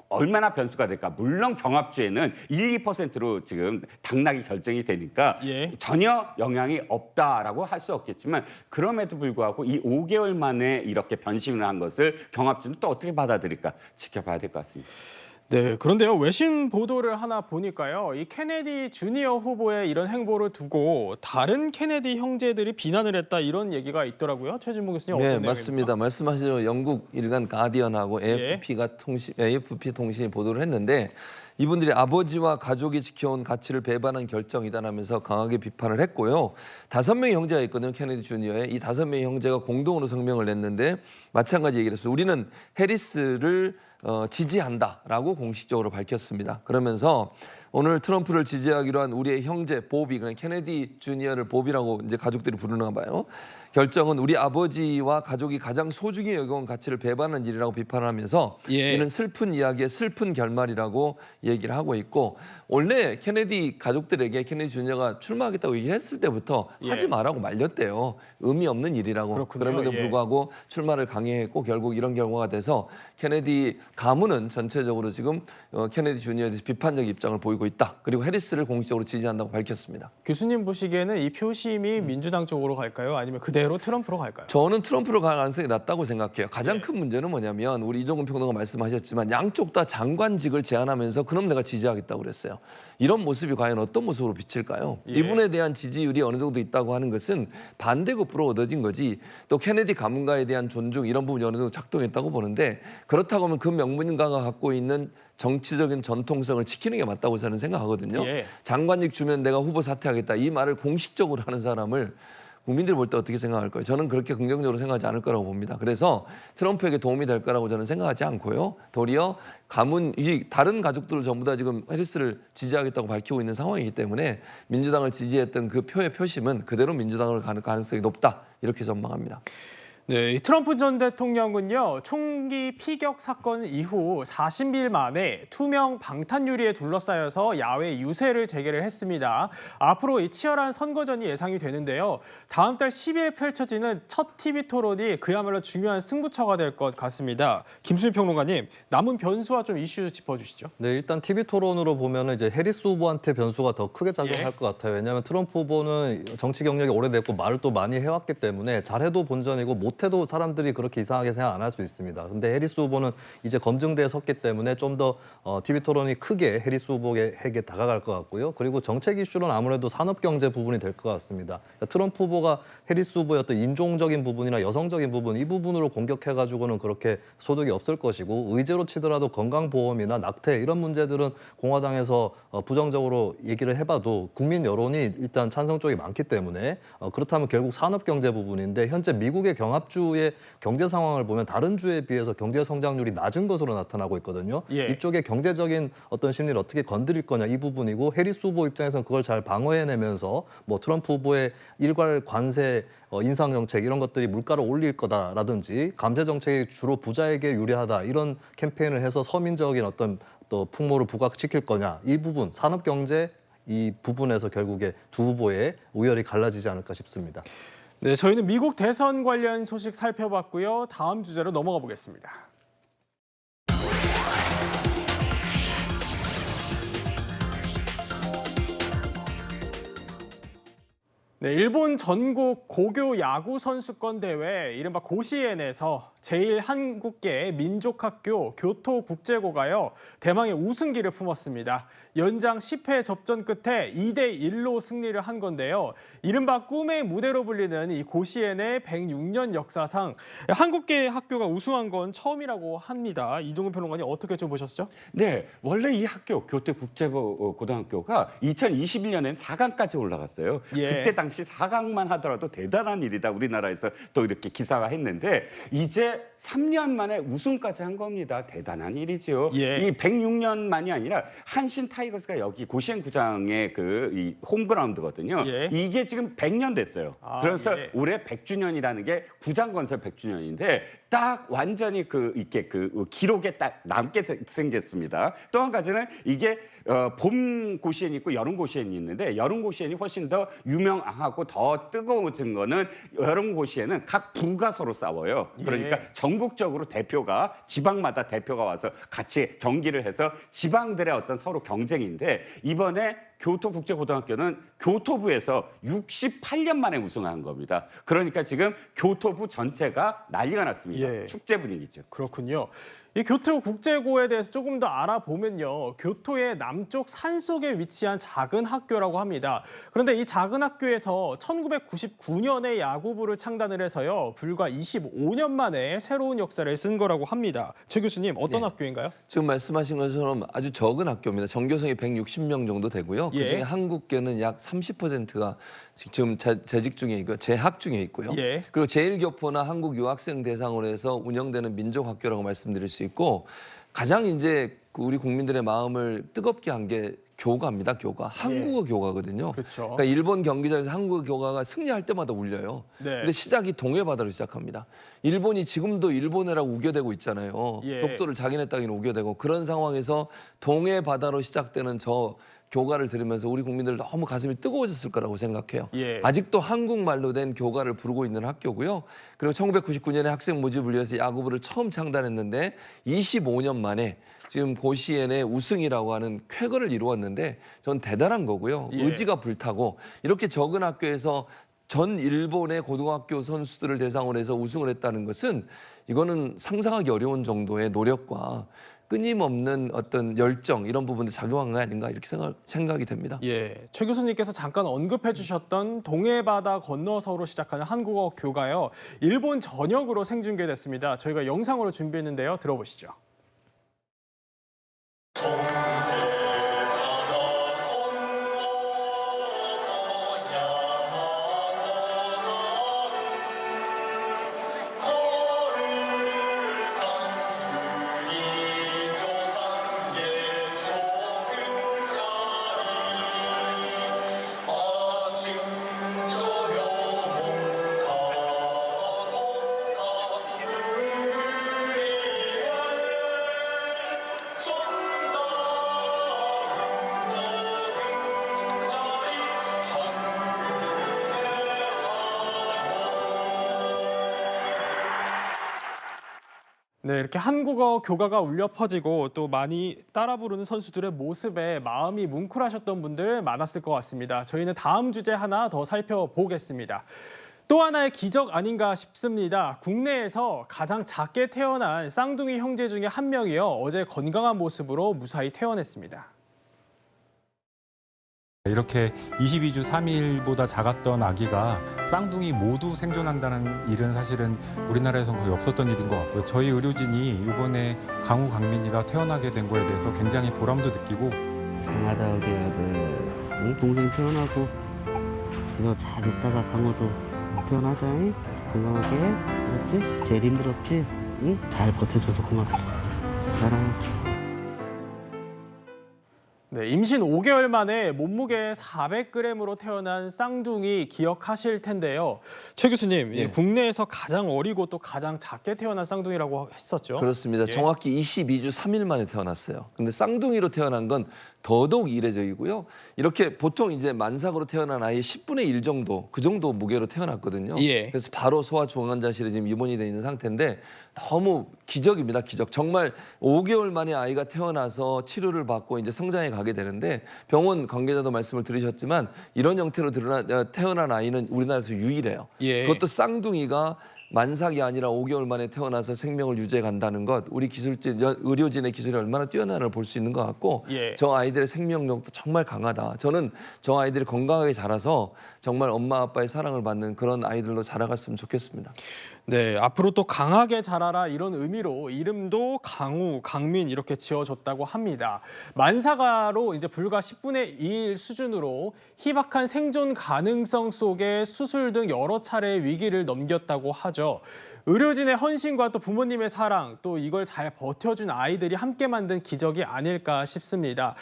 얼마나 변수가 될까? 물론 경합주에는 1~2%로 지금 당락이 결정이 되니까 예. 전혀 영향이 없다라고 할 수 없겠지만 그럼에도 불구하고 이 5개월 만에 이렇게 변심을 한 것을 경합주는 또 어떻게 받아들일까 지켜봐야 될 것 같습니다. 네, 그런데요, 외신 보도를 하나 보니까요, 이 케네디 주니어 후보의 이런 행보를 두고 다른 케네디 형제들이 비난을 했다 이런 얘기가 있더라고요. 최진봉 교수님 어떤 네, 내용입니까? 맞습니다. 말씀하신 영국 일간 가디언하고 AFP 통신이 보도를 했는데 이분들이 아버지와 가족이 지켜온 가치를 배반한 결정이다라면서 강하게 비판을 했고요. 5명의 형제가 있거든요. 케네디 주니어의. 이 5명의 형제가 공동으로 성명을 냈는데 마찬가지 얘기를 했어요. 우리는 해리스를 지지한다라고 공식적으로 밝혔습니다. 그러면서 오늘 트럼프를 지지하기로 한 우리의 형제 보비, 그냥 케네디 주니어를 보비라고 이제 가족들이 부르나 봐요. 결정은 우리 아버지와 가족이 가장 소중히 여겨온 가치를 배반한 일이라고 비판하면서 예. 이는 슬픈 이야기의 슬픈 결말이라고 얘기를 하고 있고 원래 케네디 가족들에게 케네디 주니어가 출마하겠다고 얘기를 했을 때부터 예. 하지 말라고 말렸대요. 의미 없는 일이라고. 그렇군요. 그럼에도 예. 불구하고 출마를 강행했고 결국 이런 결과가 돼서 케네디 가문은 전체적으로 지금 케네디 주니어에 대해서 비판적 입장을 보이고 있다. 그리고 해리스를 공식적으로 지지한다고 밝혔습니다. 교수님 보시기에는 이 표심이 민주당 쪽으로 갈까요? 아니면 그대로 트럼프로 갈까요? 저는 트럼프로 갈 가능성이 낮다고 생각해요. 가장 큰 문제는 뭐냐면 우리 이종근 평론가 말씀하셨지만 양쪽 다 장관직을 제안하면서 그럼 내가 지지하겠다고 그랬어요. 이런 모습이 과연 어떤 모습으로 비칠까요? 예. 이분에 대한 지지율이 어느 정도 있다고 하는 것은 반대급부로 얻어진 거지 또 케네디 가문가에 대한 존중 이런 부분이 어느 정도 작동했다고 보는데 그렇다고 하면 그 명문가가 갖고 있는 정치적인 전통성을 지키는 게 맞다고 저는 생각하거든요. 예. 장관직 주면 내가 후보 사퇴하겠다 이 말을 공식적으로 하는 사람을 국민들이 볼 때 어떻게 생각할 거예요? 저는 그렇게 긍정적으로 생각하지 않을 거라고 봅니다. 그래서 트럼프에게 도움이 될 거라고 저는 생각하지 않고요. 도리어 다른 가족들을 전부 다 지금 해리스를 지지하겠다고 밝히고 있는 상황이기 때문에 민주당을 지지했던 그 표의 표심은 그대로 민주당으로 가는 가능성이 높다. 이렇게 전망합니다. 네, 이 트럼프 전 대통령은요, 총기 피격 사건 이후 40일 만에 투명 방탄 유리에 둘러싸여서 야외 유세를 재개를 했습니다. 앞으로 이 치열한 선거전이 예상이 되는데요. 다음 달 10일 펼쳐지는 첫 TV 토론이 그야말로 중요한 승부처가 될 것 같습니다. 김수민 평론가님, 남은 변수와 좀 이슈 짚어주시죠. 네, 일단 TV 토론으로 보면은 이제 해리스 후보한테 변수가 더 크게 작용할 것 같아요. 왜냐하면 트럼프 후보는 정치 경력이 오래됐고 말을 또 많이 해왔기 때문에 잘해도 본전이고 못해도 사람들이 그렇게 이상하게 생각 안 할 수 있습니다. 근데 해리스 후보는 이제 검증대에 섰기 때문에 좀 더 TV 토론이 크게 해리스 후보에게 다가갈 것 같고요. 그리고 정책 이슈는 아무래도 산업 경제 부분이 될 것 같습니다. 그러니까 트럼프 후보가 해리스 후보의 어떤 인종적인 부분이나 여성적인 부분 이 부분으로 공격해가지고는 그렇게 소득이 없을 것이고 의제로 치더라도 건강보험이나 낙태 이런 문제들은 공화당에서 부정적으로 얘기를 해봐도 국민 여론이 일단 찬성 쪽이 많기 때문에 그렇다면 결국 산업 경제 부분인데 현재 미국의 경합 종합주의 경제 상황을 보면 다른 주에 비해서 경제 성장률이 낮은 것으로 나타나고 있거든요. 예. 이쪽에 경제적인 어떤 심리를 어떻게 건드릴 거냐 이 부분이고 해리스 후보 입장에서는 그걸 잘 방어해내면서 뭐 트럼프 후보의 일괄 관세 인상 정책 이런 것들이 물가를 올릴 거다라든지 감세 정책이 주로 부자에게 유리하다 이런 캠페인을 해서 서민적인 어떤 또 풍모를 부각시킬 거냐 이 부분 산업 경제 이 부분에서 결국에 두 후보의 우열이 갈라지지 않을까 싶습니다. 네, 저희는 미국 대선 관련 소식 살펴봤고요. 다음 주제로 넘어가 보겠습니다. 네, 일본 전국 고교 야구 선수권 대회 이른바 고시엔에서 제1한국계 민족학교 교토국제고가요 대망의 우승기를 품었습니다. 연장 10회 접전 끝에 2대1로 승리를 한 건데요. 이른바 꿈의 무대로 불리는 이 고시엔의 106년 역사상 한국계 학교가 우승한 건 처음이라고 합니다. 이종훈 평론가님 어떻게 좀 보셨죠? 네, 원래 이 학교 교토국제고등학교가 2021년엔 4강까지 올라갔어요. 예. 그때 당시 4강만 하더라도 대단한 일이다. 우리나라에서 또 이렇게 기사화했는데 이제 3년 만에 우승까지 한 겁니다. 대단한 일이죠. 예. 이 106년만이 아니라 한신 타이거스가 여기 고시엔 구장의 이 홈그라운드거든요. 예. 이게 지금 100년 됐어요. 그래서 예. 올해 100주년이라는 게 구장 건설 100주년인데 딱 완전히 이렇게 기록에 딱 남게 생겼습니다. 또 한 가지는 이게 봄 고시엔이 있고 여름 고시엔이 있는데 여름 고시엔이 훨씬 더 유명하고 더 뜨거워진 거는 여름 고시엔은 각 부가 서로 싸워요. 그러니까 예. 전국적으로 대표가 지방마다 대표가 와서 같이 경기를 해서 지방들의 어떤 서로 경쟁인데 이번에 교토국제고등학교는 교토부에서 68년 만에 우승한 겁니다. 그러니까 지금 교토부 전체가 난리가 났습니다. 예. 축제 분위기죠. 그렇군요. 이 교토국제고에 대해서 조금 더 알아보면요. 교토의 남쪽 산속에 위치한 작은 학교라고 합니다. 그런데 이 작은 학교에서 1999년에 야구부를 창단을 해서요. 불과 25년 만에 새로운 역사를 쓴 거라고 합니다. 최 교수님 어떤 학교인가요? 지금 말씀하신 것처럼 아주 적은 학교입니다. 전교생이 160명 정도 되고요. 그중에 예. 한국계는 약 30%가 지금 재직 중에 있고요. 재학 중에 있고요. 예. 그리고 제1교포나 한국 유학생 대상으로 해서 운영되는 민족학교라고 말씀드릴 수 있고 가장 이제 우리 국민들의 마음을 뜨겁게 한 게 교가입니다. 교가. 한국어 교가거든요. 그렇죠. 그러니까 일본 경기장에서 한국어 교가가 승리할 때마다 울려요. 네. 근데 시작이 동해바다로 시작합니다. 일본이 지금도 일본해라고 우겨대고 있잖아요. 예. 독도를 자기네 땅에 우겨대고 그런 상황에서 동해바다로 시작되는 저 교가를 들으면서 우리 국민들 너무 가슴이 뜨거워졌을 거라고 생각해요. 예. 아직도 한국말로 된 교가를 부르고 있는 학교고요. 그리고 1999년에 학생 모집을 위해서 야구부를 처음 창단했는데 25년 만에 지금 고시엔의 우승이라고 하는 쾌거를 이루었는데 전 대단한 거고요. 예. 의지가 불타고 이렇게 적은 학교에서 전 일본의 고등학교 선수들을 대상으로 해서 우승을 했다는 것은 이거는 상상하기 어려운 정도의 노력과 끊임없는 어떤 열정 이런 부분도 작용한 거 아닌가 이렇게 생각이 됩니다. 예, 최 교수님께서 잠깐 언급해 주셨던 동해바다 건너서로 시작하는 한국어 교가요. 일본 전역으로 생중계됐습니다. 저희가 영상으로 준비했는데요. 들어보시죠. 네, 이렇게 한국어 교가가 울려 퍼지고 또 많이 따라 부르는 선수들의 모습에 마음이 뭉클하셨던 분들 많았을 것 같습니다. 저희는 다음 주제 하나 더 살펴보겠습니다. 또 하나의 기적 아닌가 싶습니다. 국내에서 가장 작게 태어난 쌍둥이 형제 중에 한 명이요. 어제 건강한 모습으로 무사히 퇴원했습니다. 이렇게 22주 3일보다 작았던 아기가 쌍둥이 모두 생존한다는 일은 사실은 우리나라에서는 거의 없었던 일인 것 같고요. 저희 의료진이 이번에 강우 강민이가 태어나게 된 거에 대해서 굉장히 보람도 느끼고 장하다 우리 아들 응? 동생 태어나고 너 잘 있다가 강우도 태어나자 건강하게 그렇지? 제일 힘들었지? 응? 잘 버텨줘서 고맙다. 사랑해. 네, 임신 5개월 만에 몸무게 400g으로 태어난 쌍둥이 기억하실 텐데요. 최 교수님, 예. 국내에서 가장 어리고 또 가장 작게 태어난 쌍둥이라고 했었죠. 그렇습니다. 예. 정확히 22주 3일 만에 태어났어요. 근데 쌍둥이로 태어난 건 더더욱 이례적이고요. 이렇게 보통 이제 만삭으로 태어난 아이의 10분의 1 정도, 그 정도 무게로 태어났거든요. 예. 그래서 바로 소아중환자실에 지금 입원이 돼 있는 상태인데 너무 기적입니다, 기적. 정말 5개월 만에 아이가 태어나서 치료를 받고 이제 성장해 가게 되는데 병원 관계자도 말씀을 들으셨지만 이런 형태로 태어난 아이는 우리나라에서 유일해요. 예. 그것도 쌍둥이가 만삭이 아니라 5개월 만에 태어나서 생명을 유지해 간다는 것, 우리 기술진, 의료진의 기술이 얼마나 뛰어나는을 볼 수 있는 것 같고 예. 저 아이들의 생명력도 정말 강하다. 저는 저 아이들이 건강하게 자라서 정말 엄마 아빠의 사랑을 받는 그런 아이들로 자라갔으면 좋겠습니다. 네, 앞으로 또 강하게 자라라 이런 의미로 이름도 강우, 강민 이렇게 지어줬다고 합니다. 만사가로 이제 불과 10분의 2일 수준으로 희박한 생존 가능성 속에 수술 등 여러 차례의 위기를 넘겼다고 하죠. 의료진의 헌신과 또 부모님의 사랑, 또 이걸 잘 버텨준 아이들이 함께 만든 기적이 아닐까 싶습니다.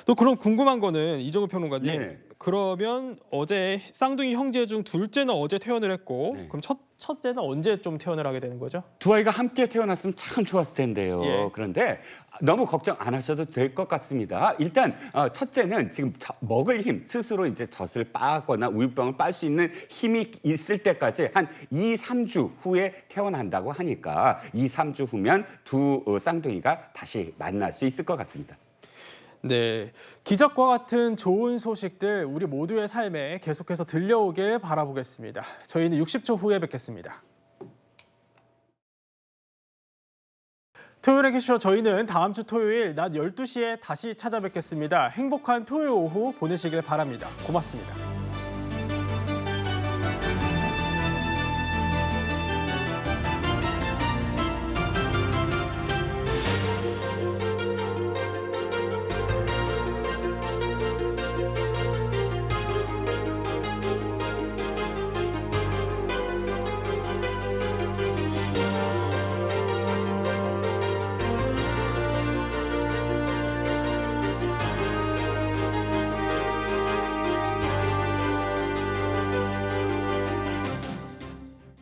또 그럼 궁금한 거는 이정우 평론가님, 네. 그러면 어제 쌍둥이 형제 중 둘째는 어제 퇴원을 했고 네. 그럼 첫째는 언제 좀 퇴원을 하게 되는 거죠? 두 아이가 함께 태어났으면 참 좋았을 텐데요. 예. 그런데 너무 걱정 안 하셔도 될 것 같습니다. 일단 첫째는 지금 먹을 힘, 스스로 이제 젖을 빠거나 우유병을 빨 수 있는 힘이 있을 때까지 한 2, 3주 후에 태어난다고 하니까 2, 3주 후면 두 쌍둥이가 다시 만날 수 있을 것 같습니다. 네, 기적과 같은 좋은 소식들 우리 모두의 삶에 계속해서 들려오길 바라보겠습니다. 저희는 60초 후에 뵙겠습니다. 토요일의 퀴즈쇼 저희는 다음 주 토요일 낮 12시에 다시 찾아뵙겠습니다. 행복한 토요일 오후 보내시길 바랍니다. 고맙습니다.